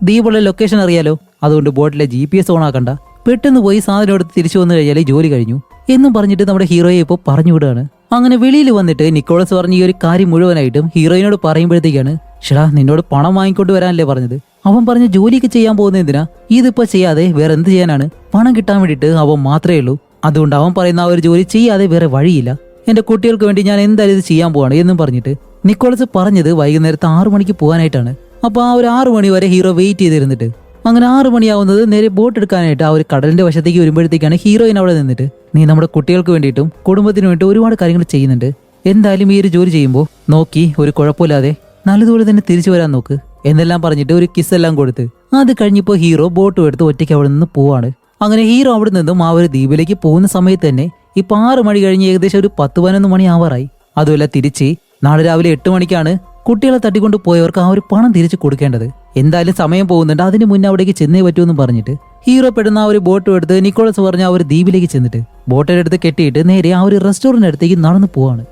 ദ്വീപുള്ള ലൊക്കേഷൻ അറിയാലോ, അതുകൊണ്ട് ബോട്ടിലെ GPS ഓൺ ആക്കണ്ട, പെട്ടെന്ന് പോയി സാധനം എടുത്ത് തിരിച്ചു വന്നു കഴിഞ്ഞാൽ ജോലി കഴിഞ്ഞു എന്നും പറഞ്ഞിട്ട് നമ്മുടെ ഹീറോയെ ഇപ്പോൾ പറഞ്ഞു വിടുകയാണ്. അങ്ങനെ വെളിയിൽ വന്നിട്ട് നിക്കോളസ് പറഞ്ഞ ഈ ഒരു കാര്യം മുഴുവനായിട്ടും ഹീറോയിനോട് പറയുമ്പോഴത്തേക്കാണ്, ഷടാ നിന്നോട് പണം വാങ്ങിക്കൊണ്ട് വരാനല്ലേ പറഞ്ഞത്? അവൻ പറഞ്ഞ ജോലിക്ക് ചെയ്യാൻ പോകുന്ന എന്തിനാ? ഇതിപ്പോ ചെയ്യാതെ വേറെ എന്ത് ചെയ്യാനാണ്? പണം കിട്ടാൻ വേണ്ടിയിട്ട് അവൻ മാത്രമേ ഉള്ളൂ. അതുകൊണ്ട് അവൻ പറയുന്ന ആ ഒരു ജോലി ചെയ്യാതെ വേറെ വഴിയില്ല. എന്റെ കുട്ടികൾക്ക് വേണ്ടി ഞാൻ എന്തായാലും ഇത് ചെയ്യാൻ പോവാണ് എന്നും പറഞ്ഞിട്ട് നിക്കോളസ് പറഞ്ഞത് വൈകുന്നേരത്തെ 6 മണിക്ക് പോകാനായിട്ടാണ്. അപ്പൊ ആ ഒരു 6 മണി വരെ ഹീറോ വെയിറ്റ് ചെയ്തിരുന്നിട്ട് അങ്ങനെ 6 മണിയാവുന്നത് നേരെ ബോട്ട് എടുക്കാനായിട്ട് ആ ഒരു കടലിന്റെ വശത്തേക്ക് വരുമ്പോഴത്തേക്കാണ് ഹീറോയിൻ അവിടെ നിന്നിട്ട്, നീ നമ്മുടെ കുട്ടികൾക്ക് വേണ്ടിയിട്ടും കുടുംബത്തിന് വേണ്ടി ഒരുപാട് കാര്യങ്ങൾ ചെയ്യുന്നുണ്ട്. എന്തായാലും ഈ ഒരു ജോലി ചെയ്യുമ്പോൾ നോക്കി ഒരു കുഴപ്പമില്ലാതെ നല്ലതുപോലെ തന്നെ തിരിച്ചു വരാൻ നോക്ക് എന്നെല്ലാം പറഞ്ഞിട്ട് ഒരു കിസ് എല്ലാം കൊടുത്ത് അത് കഴിഞ്ഞപ്പോൾ ഹീറോ ബോട്ടും എടുത്ത് ഒറ്റയ്ക്ക് അവിടെ നിന്ന് പോവാണ്. അങ്ങനെ ഹീറോ അവിടെ നിന്നും ആ ഒരു ദ്വീപിലേക്ക് പോകുന്ന സമയത്ത് തന്നെ ഇപ്പൊ 6 മണി കഴിഞ്ഞ് ഏകദേശം ഒരു 10-11 മണി ആവാറായി. അതുമല്ല തിരിച്ച് നാളെ രാവിലെ 8 മണിക്കാണ് കുട്ടികളെ തട്ടിക്കൊണ്ട് പോയവർക്ക് ആ ഒരു പണം തിരിച്ചു കൊടുക്കേണ്ടത്. എന്തായാലും സമയം പോകുന്നുണ്ട്, അതിന് മുന്നേ അവിടേക്ക് ചെന്നേ പറ്റുമെന്ന് പറഞ്ഞിട്ട് ഹീറോ പെടുന്ന ആ ഒരു ബോട്ടും എടുത്ത് നിക്കോളസ് പറഞ്ഞ ആ ഒരു ദ്വീപിലേക്ക് ചെന്നിട്ട് ബോട്ടിലെടുത്ത് കെട്ടിയിട്ട് നേരെ ആ ഒരു റെസ്റ്റോറന്റ് അടുത്തേക്ക് നടന്നു പോവാണ്.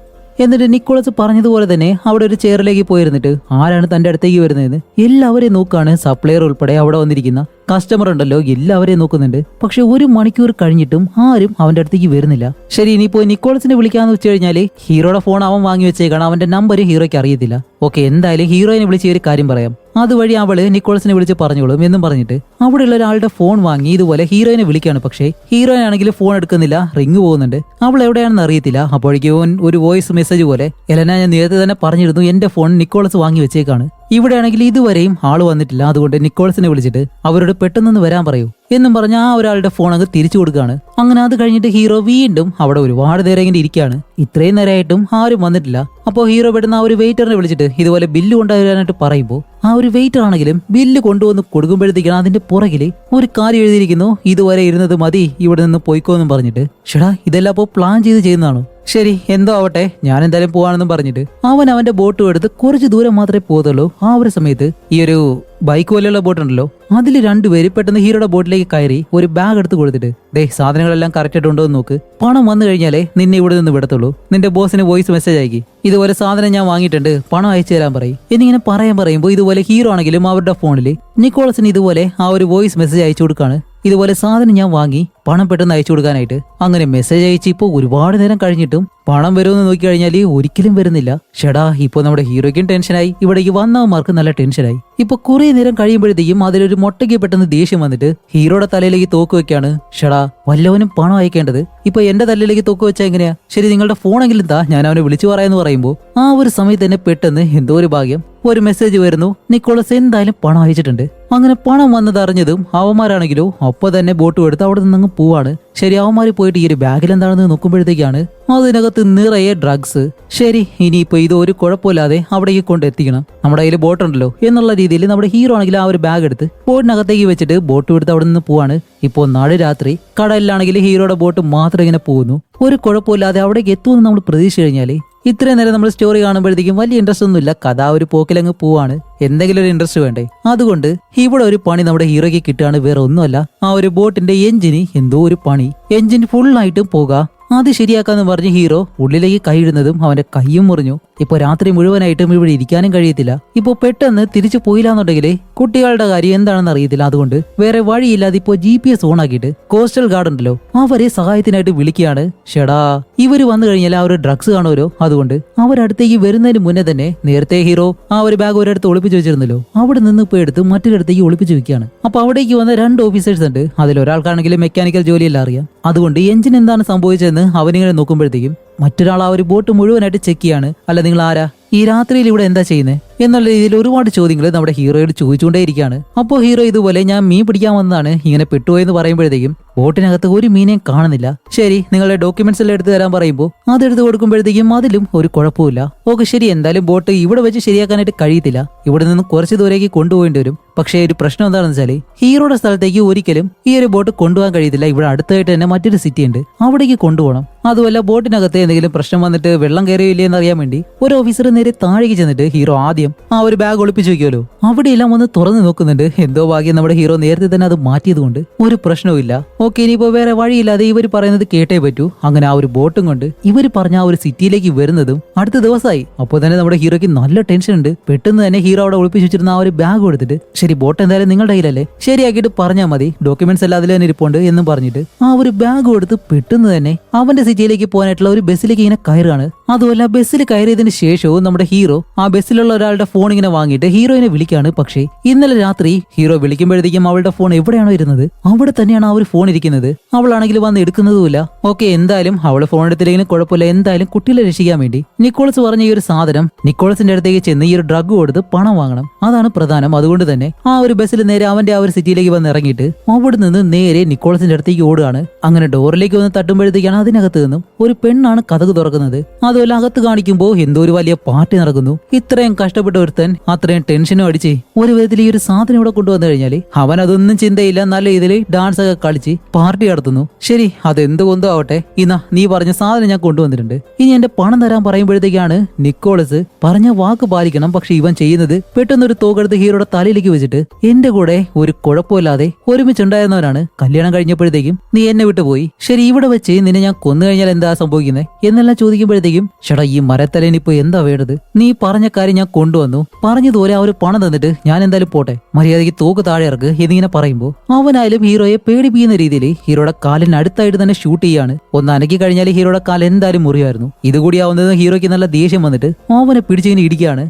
എന്നിട്ട് നിക്കോളസ് പറഞ്ഞതുപോലെ തന്നെ അവിടെ ഒരു ചെയറിലേക്ക് പോയിരുന്നിട്ട് ആരാണ് തന്റെ അടുത്തേക്ക് വരുന്നതെന്ന് എല്ലാവരെയും നോക്കാണ്. സപ്ലയർ ഉൾപ്പെടെ അവിടെ വന്നിരിക്കുന്ന കസ്റ്റമർ ഉണ്ടല്ലോ എല്ലാവരെയും നോക്കുന്നുണ്ട്. പക്ഷെ 1 മണിക്കൂർ കഴിഞ്ഞിട്ടും ആരും അവന്റെ അടുത്തേക്ക് വരുന്നില്ല. ശരി, ഇനിയിപ്പോ നിക്കോളസിനെ വിളിക്കാന്ന് വെച്ച് കഴിഞ്ഞാല് ഹീറോയുടെ ഫോൺ അവൻ വാങ്ങി വെച്ചേക്കാണ്, അവന്റെ നമ്പർ ഹീറോയ്ക്ക് അറിയത്തില്ല. ഓക്കെ, എന്തായാലും ഹീറോയിനെ വിളിച്ച് ഒരു കാര്യം പറയാം, അതുവഴി അവള് നിക്കോളസിനെ വിളിച്ച് പറഞ്ഞോളും എന്നും പറഞ്ഞിട്ട് അവിടെയുള്ള ഒരാളുടെ ഫോൺ വാങ്ങി ഇതുപോലെ ഹീറോയിനെ വിളിക്കുകയാണ്. പക്ഷേ ഹീറോയിൻ ആണെങ്കിൽ ഫോൺ എടുക്കുന്നില്ല, റിങ് പോകുന്നുണ്ട്, അവൾ എവിടെയാണെന്ന് അറിയത്തില്ല. അപ്പോഴേക്കും ഒരു വോയിസ് മെസ്സേജ് പോലെ, എലന ഞാൻ നേരത്തെ തന്നെ പറഞ്ഞിരുന്നു എന്റെ ഫോൺ നിക്കോളസ് വാങ്ങി വെച്ചേക്കാണ്, ഇവിടെയാണെങ്കിൽ ഇതുവരെയും ആള് വന്നിട്ടില്ല, അതുകൊണ്ട് നിക്കോളസിനെ വിളിച്ചിട്ട് അവരോട് പെട്ടെന്ന് വരാൻ പറയൂ എന്നും പറഞ്ഞ ആ ഒരാളുടെ ഫോൺ അങ്ങ് തിരിച്ചു കൊടുക്കുകയാണ്. അങ്ങനെ അത് കഴിഞ്ഞിട്ട് ഹീറോ വീണ്ടും അവിടെ ഒരുപാട് നേരം ഇങ്ങനെ ഇരിക്കുകയാണ്. ഇത്രയും നേരമായിട്ടും ആരും വന്നിട്ടില്ല. അപ്പോൾ ഹീറോ പെടുന്ന ആ ഒരു വെയിറ്ററിനെ വിളിച്ചിട്ട് ഇതുപോലെ ബില്ല് കൊണ്ടുവരാനായിട്ട് പറയുമ്പോൾ ആ ഒരു വെയിറ്റർ ആണെങ്കിലും ബില്ല് കൊണ്ടുവന്ന് കൊടുക്കുമ്പോഴത്തേക്കാണ് അതിന്റെ പുറകില് ഒരു കാര്യം എഴുതിയിരിക്കുന്നു, ഇതുവരെ ഇരുന്നത് മതി, ഇവിടെ നിന്ന് പോയിക്കോന്നും പറഞ്ഞിട്ട്. ഷടാ, ഇതെല്ലാം അപ്പോൾ പ്ലാൻ ചെയ്ത് ചെയ്യുന്നതാണോ? ശരി, എന്തോ ആവട്ടെ, ഞാൻ എന്തായാലും പോവാണെന്നും പറഞ്ഞിട്ട് അവൻ അവന്റെ ബോട്ട് എടുത്ത് കുറച്ച് ദൂരം മാത്രമേ പോകത്തുള്ളൂ. ആ ഒരു സമയത്ത് ഈ ഒരു ബൈക്ക് പോലെയുള്ള ബോട്ട് ഉണ്ടല്ലോ, അതിൽ 2 പേര് പെട്ടെന്ന് ഹീറോയുടെ ബോട്ടിലേക്ക് കയറി ഒരു ബാഗ് എടുത്ത് കൊടുത്തിട്ട്, ദേ സാധനങ്ങളെല്ലാം കറക്റ്റ് ആയിട്ട് ഉണ്ടോ എന്ന് നോക്ക്, പണം വന്നു കഴിഞ്ഞാലേ നിന്നെ ഇവിടെ നിന്ന് വിടത്തുള്ളൂ, നിന്റെ ബോസിന് വോയിസ് മെസ്സേജ് അയക്കി, ഇതുപോലെ സാധനം ഞാൻ വാങ്ങിയിട്ടുണ്ട്, പണം അയച്ചു തരാൻ പറയും എന്നിങ്ങനെ പറയുമ്പോൾ ഇതുപോലെ ഹീറോ ആണെങ്കിലും അവരുടെ ഫോണിൽ നിക്കോളസിന് ഇതുപോലെ ആ ഒരു വോയിസ് മെസ്സേജ് അയച്ചു കൊടുക്കാണ്, ഇതുപോലെ സാധനം ഞാൻ വാങ്ങി പണം പെട്ടെന്ന് അയച്ചു കൊടുക്കാനായിട്ട്. അങ്ങനെ മെസ്സേജ് അയച്ച് ഇപ്പോൾ ഒരുപാട് നേരം കഴിഞ്ഞിട്ടും പണം വരുമെന്ന് നോക്കി കഴിഞ്ഞാൽ ഒരിക്കലും വരുന്നില്ല. ഷെടാ, ഇപ്പൊ നമ്മുടെ ഹീറോയ്ക്കും ടെൻഷനായി, ഇവിടേക്ക് വന്നവന്മാർക്ക് നല്ല ടെൻഷനായി. ഇപ്പൊ കുറെ നേരം കഴിയുമ്പോഴത്തേക്കും അതിലൊരു മൊട്ടയ്ക്ക് പെട്ടെന്ന് ദേഷ്യം വന്നിട്ട് ഹീറോയുടെ തലയിലേക്ക് തോക്ക് വെക്കാണ്. ഷെടാ, വല്ലവനും പണം അയക്കേണ്ടത്, ഇപ്പൊ എന്റെ തലയിലേക്ക് തോക്ക് വെച്ചാൽ എങ്ങനെയാ? ശരി, നിങ്ങളുടെ ഫോണെങ്കിലും താ, ഞാൻ അവനെ വിളിച്ചു പറയാന്ന് പറയുമ്പോൾ ആ ഒരു സമയത്ത് തന്നെ പെട്ടെന്ന് എന്തോ ഒരു ഭാഗ്യം ഒരു മെസ്സേജ് വരുന്നു, നിക്കോളസ് എന്തായാലും പണം അയച്ചിട്ടുണ്ട്. അങ്ങനെ പണം വന്നത് അറിഞ്ഞതും അവന്മാരാണെങ്കിലോ അപ്പൊ തന്നെ ബോട്ട് എടുത്ത് അവിടെ നിന്നങ്ങ് പോവാണ്. ശരി, അവന്മാര് പോയിട്ട് ഈ ഒരു ബാഗിൽ എന്താണെന്ന് നോക്കുമ്പോഴത്തേക്കാണ് അതിനകത്ത് നിറയെ ഡ്രഗ്സ്. ശരി, ഇനിയിപ്പോ ഇത് ഒരു കുഴപ്പമില്ലാതെ അവിടേക്ക് കൊണ്ടെത്തിക്കണം, നമ്മുടെ കയ്യിൽ ബോട്ട് ഉണ്ടല്ലോ എന്നുള്ള രീതിയിൽ നമ്മുടെ ഹീറോ ആണെങ്കിൽ ആ ഒരു ബാഗ് എടുത്ത് ബോട്ടിനകത്തേക്ക് വെച്ചിട്ട് ബോട്ട് എടുത്ത് അവിടെ നിന്ന് പോവാണ്. ഇപ്പോൾ നടുരാത്രി കടലിലാണെങ്കിൽ ഹീറോയുടെ ബോട്ട് മാത്രം ഇങ്ങനെ പോകുന്നു. ഒരു കുഴപ്പമില്ലാതെ അവിടേക്ക് എത്തുമെന്ന് നമ്മൾ പ്രതീക്ഷിച്ചു കഴിഞ്ഞാല് ഇത്രയും നേരം നമ്മൾ സ്റ്റോറി കാണുമ്പോഴത്തേക്കും വലിയ ഇൻട്രസ്റ്റ് ഒന്നുമില്ല, കഥ ഒരു പോക്കിലങ്ങ് പോവാണ്. എന്തെങ്കിലും ഒരു ഇൻട്രസ്റ്റ് വേണ്ടേ? അതുകൊണ്ട് ഇവിടെ ഒരു പണി നമ്മുടെ ഹീറോയ്ക്ക് കിട്ടുകയാണ്. വേറെ ഒന്നുമല്ല, ആ ഒരു ബോട്ടിന്റെ എഞ്ചിന് എന്തോ ഒരു പണി, എഞ്ചിൻ ഫുള്ളായിട്ടും പോകാം, അത് ശരിയാക്കാന്ന് പറഞ്ഞ് ഹീറോ ഉള്ളിലേക്ക് കൈയിടുന്നതും അവന്റെ കയ്യും മുറിഞ്ഞു. ഇപ്പൊ രാത്രി മുഴുവനായിട്ടും ഇവിടെ ഇരിക്കാനും കഴിയത്തില്ല. ഇപ്പൊ പെട്ടെന്ന് തിരിച്ചു പോയില്ലാന്നുണ്ടെങ്കിൽ കുട്ടികളുടെ കാര്യം എന്താണെന്ന് അറിയത്തില്ല. അതുകൊണ്ട് വേറെ വഴിയില്ലാതെ ഇപ്പോ GPS ഓൺ ആക്കിയിട്ട് കോസ്റ്റൽ ഗാർഡ് ഉണ്ടല്ലോ അവരെ സഹായത്തിനായിട്ട് വിളിക്കുകയാണ്. ഷെടാ, ഇവര് വന്നു കഴിഞ്ഞാൽ ആ ഒരു ഡ്രഗ്സ് കാണുമല്ലോ, അതുകൊണ്ട് അവരടുത്തേക്ക് വരുന്നതിന് മുന്നേ തന്നെ നേരത്തെ ഹീറോ ആ ഒരു ബാഗ് ഒരിടത്ത് ഒളിപ്പിച്ചു വെച്ചിരുന്നല്ലോ, അവിടെ നിന്ന് ഇപ്പൊ എടുത്ത് മറ്റൊരിടത്തേക്ക് ഒളിപ്പിച്ചു വെക്കുകയാണ്. അപ്പൊ അവിടേക്ക് വന്ന 2 ഓഫീസേഴ്സ് ഉണ്ട്. അതിലൊരാൾക്കാണെങ്കിൽ മെക്കാനിക്കൽ ജോലിയെല്ലാം അറിയാം. അതുകൊണ്ട് എഞ്ചിൻ എന്താണ് സംഭവിച്ചതെന്ന് അവനിങ്ങനെ നോക്കുമ്പോഴത്തേക്കും മറ്റൊരാൾ ആ ഒരു ബോട്ട് മുഴുവനായിട്ട് ചെക്ക് ചെയ്യാണ്. അല്ല നിങ്ങൾ ആരാ, ഈ രാത്രിയിൽ ഇവിടെ എന്താ ചെയ്യുന്നത് എന്നുള്ള രീതിയിൽ ഒരുപാട് ചോദ്യങ്ങൾ നമ്മുടെ ഹീറോയോട് ചോദിച്ചുകൊണ്ടേയിരിക്കുകയാണ്. അപ്പോൾ ഹീറോ ഇതുപോലെ ഞാൻ മീൻ പിടിക്കാൻ വന്നതാണ്, ഇങ്ങനെ പെട്ടുപോയെന്ന് പറയുമ്പോഴത്തേക്കും ബോട്ടിനകത്ത് ഒരു മീനെയും കാണുന്നില്ല. ശരി, നിങ്ങളുടെ ഡോക്യുമെന്റ്സ് എല്ലാം എടുത്തു തരാൻ പറയുമ്പോൾ അതെടുത്ത് കൊടുക്കുമ്പോഴത്തേക്കും അതിലും ഒരു കുഴപ്പമില്ല. ഓക്കെ ശരി, എന്തായാലും ബോട്ട് ഇവിടെ വെച്ച് ശരിയാക്കാനായിട്ട് കഴിയത്തില്ല, ഇവിടെ നിന്ന് കുറച്ച് ദൂരേക്ക് കൊണ്ടുപോകേണ്ടി വരും. പക്ഷേ ഒരു പ്രശ്നം എന്താണെന്ന് വെച്ചാൽ ഹീറോയുടെ സ്ഥലത്തേക്ക് ഒരിക്കലും ഈ ഒരു ബോട്ട് കൊണ്ടുപോകാൻ കഴിയത്തില്ല. ഇവിടെ അടുത്തായിട്ട് തന്നെ മറ്റൊരു സിറ്റി ഉണ്ട്, അവിടേക്ക് കൊണ്ടുപോകണം. അതുമല്ല ബോട്ടിനകത്ത് എന്തെങ്കിലും പ്രശ്നം വന്നിട്ട് വെള്ളം കയറിയില്ലേ എന്നറിയാൻ വേണ്ടി ഒരു ഓഫീസർ നേരെ താഴേക്ക് ചെന്നിട്ട് ഹീറോ ആദ്യം ആ ഒരു ബാഗ് ഒളിപ്പിച്ചു വെക്കുമല്ലോ, അവിടെയെല്ലാം ഒന്ന് തുറന്നു നോക്കുന്നുണ്ട്. എന്തോ ഭാഗ്യം നമ്മുടെ ഹീറോ നേരത്തെ തന്നെ അത് മാറ്റിയത് കൊണ്ട് ഒരു പ്രശ്നവും. ഓക്കെ, ഇനിയിപ്പോ വേറെ വഴിയില്ലാതെ ഇവർ പറയുന്നത് കേട്ടേ പറ്റൂ. അങ്ങനെ ആ ഒരു ബോട്ടും കൊണ്ട് ഇവർ പറഞ്ഞ ആ ഒരു സിറ്റിയിലേക്ക് വരുന്നതും അടുത്ത ദിവസമായി. അപ്പോൾ തന്നെ നമ്മുടെ ഹീറോയ്ക്ക് നല്ല ടെൻഷൻ ഉണ്ട്. പെട്ടെന്ന് തന്നെ ഹീറോ അവിടെ ഒളിപ്പിച്ചു വെച്ചിരുന്ന ആ ഒരു ബാഗ് കൊടുത്തിട്ട്, ശരി ബോട്ട് എന്തായാലും നിങ്ങളുടെ കയ്യിലല്ലേ, ശരിയാക്കിയിട്ട് പറഞ്ഞാൽ മതി, ഡോക്യുമെന്റ്സ് എല്ലാം അതിൽ തന്നെ ഇരിപ്പുണ്ട് എന്നും പറഞ്ഞിട്ട് ആ ഒരു ബാഗ് കൊടുത്ത് പെട്ടെന്ന് തന്നെ അവന്റെ സിറ്റിയിലേക്ക് പോകാനായിട്ടുള്ള ഒരു ബസ്സിലേക്ക് ഇങ്ങനെ കയറാണ്. അതുമല്ല ബസ്സിൽ കയറിയതിന് ശേഷവും നമ്മുടെ ഹീറോ ആ ബസ്സിലുള്ള ഒരാളുടെ ഫോൺ ഇങ്ങനെ വാങ്ങിയിട്ട് ഹീറോയിനെ വിളിക്കാണ്. പക്ഷേ ഇന്നലെ രാത്രി ഹീറോ വിളിക്കുമ്പോഴത്തേക്കും അവളുടെ ഫോൺ എവിടെയാണോ ഇരുന്നത് അവിടെ തന്നെയാണ് ആ ഒരു ഫോൺ ഇരിക്കുന്നത്. അവളാണെങ്കിൽ വന്ന് എടുക്കുന്നതുമില്ല. ഓക്കെ, എന്തായാലും അവളെ ഫോൺ എടുത്തില്ലെങ്കിലും കുഴപ്പമില്ല, എന്തായാലും കുട്ടികളെ രക്ഷിക്കാൻ വേണ്ടി നിക്കോളസ് പറഞ്ഞ ഈ ഒരു സാധനം നിക്കോളസിന്റെ അടുത്തേക്ക് ചെന്ന് ഈ ഒരു ഡ്രഗ് കൊടുത്ത് പണം വാങ്ങണം, അതാണ് പ്രധാനം. അതുകൊണ്ട് തന്നെ ആ ഒരു ബസ്സിൽ നേരെ അവന്റെ ആ ഒരു സിറ്റിയിലേക്ക് വന്ന് ഇറങ്ങിയിട്ട് അവിടെ നിന്ന് നേരെ നിക്കോളസിന്റെ അടുത്തേക്ക് ഓടുകയാണ്. അങ്ങനെ ഡോറിലേക്ക് വന്ന് തട്ടുമ്പോഴത്തേക്കാണ് അതിനകത്ത് നിന്നും ഒരു പെണ്ണാണ് കതക് തുറക്കുന്നത്. അതുപോലെ അകത്ത് കാണിക്കുമ്പോൾ എന്തോ ഒരു വലിയ പാർട്ടി നടക്കുന്നു. ഇത്രയും കഷ്ടപ്പെട്ട ഒരുത്തൻ അത്രയും ടെൻഷനും അടിച്ച് ഒരു വിധത്തിൽ ഈ ഒരു സാധനം ഇവിടെ കൊണ്ടുവന്നു കഴിഞ്ഞാല് അവൻ അതൊന്നും ചിന്തയില്ല, നല്ല ഇതിൽ ഡാൻസ് ഒക്കെ കളിച്ച് പാർട്ടി നടത്തുന്നു. ശരി, അതെന്തുകൊണ്ടോ ആവട്ടെ, ഇന്നാ നീ പറഞ്ഞ സാധനം ഞാൻ കൊണ്ടുവന്നിട്ടുണ്ട്, ഇനി എന്റെ പണം തരാൻ പറയുമ്പോഴത്തേക്കാണ് നിക്കോളസ് പറഞ്ഞ വാക്ക് പാലിക്കണം. പക്ഷെ ഇവൻ ചെയ്യുന്നത് പെട്ടെന്നൊരു തോക്കെടുത്ത് ഹീറോയുടെ തലയിലേക്ക് വെച്ചിട്ട്, എന്റെ കൂടെ ഒരു കുഴപ്പമില്ലാതെ ഒരുമിച്ചുണ്ടായിരുന്നവരാണ്, കല്യാണം കഴിഞ്ഞപ്പോഴത്തേക്കും നീ എന്നെ വിട്ടുപോയി, ശരി ഇവിടെ വെച്ച് നിന്നെ ഞാൻ കൊന്നു കഴിഞ്ഞാൽ എന്താ സംഭവിക്കുന്നത് എന്നെല്ലാം ചോദിക്കുമ്പോഴത്തേക്കും, ഷടാ ഈ മരത്തലേനിപ്പോ എന്താ വേണ്ടത്, നീ പറഞ്ഞ കാര്യം ഞാൻ കൊണ്ടുവന്നു, പറഞ്ഞതുപോലെ ആ ഒരു പണം തന്നിട്ട് ഞാൻ എന്തായാലും പോട്ടെ, മര്യാദയ്ക്ക് തോക്ക് താഴെ ഇറക്ക് എന്നിങ്ങനെ പറയുമ്പോൾ അവനായാലും ഹീറോയെ പേടിപ്പിക്കുന്ന രീതിയിൽ ഹീറോയുടെ കാലിന് അടുത്തായിട്ട് തന്നെ ഷൂട്ട് ചെയ്യാണ്. ഒന്ന് അനക്കി കഴിഞ്ഞാൽ ഹീറോയുടെ കാൽ എന്തായാലും മുറിയായിരുന്നു. ഇതുകൂടി ആവുന്നത് ഹീറോയ്ക്ക് നല്ല ദേഷ്യം വന്നിട്ട് അവനെ പിടിച്ചിങ്ങനെ ഇടിക്കുകയാണ്.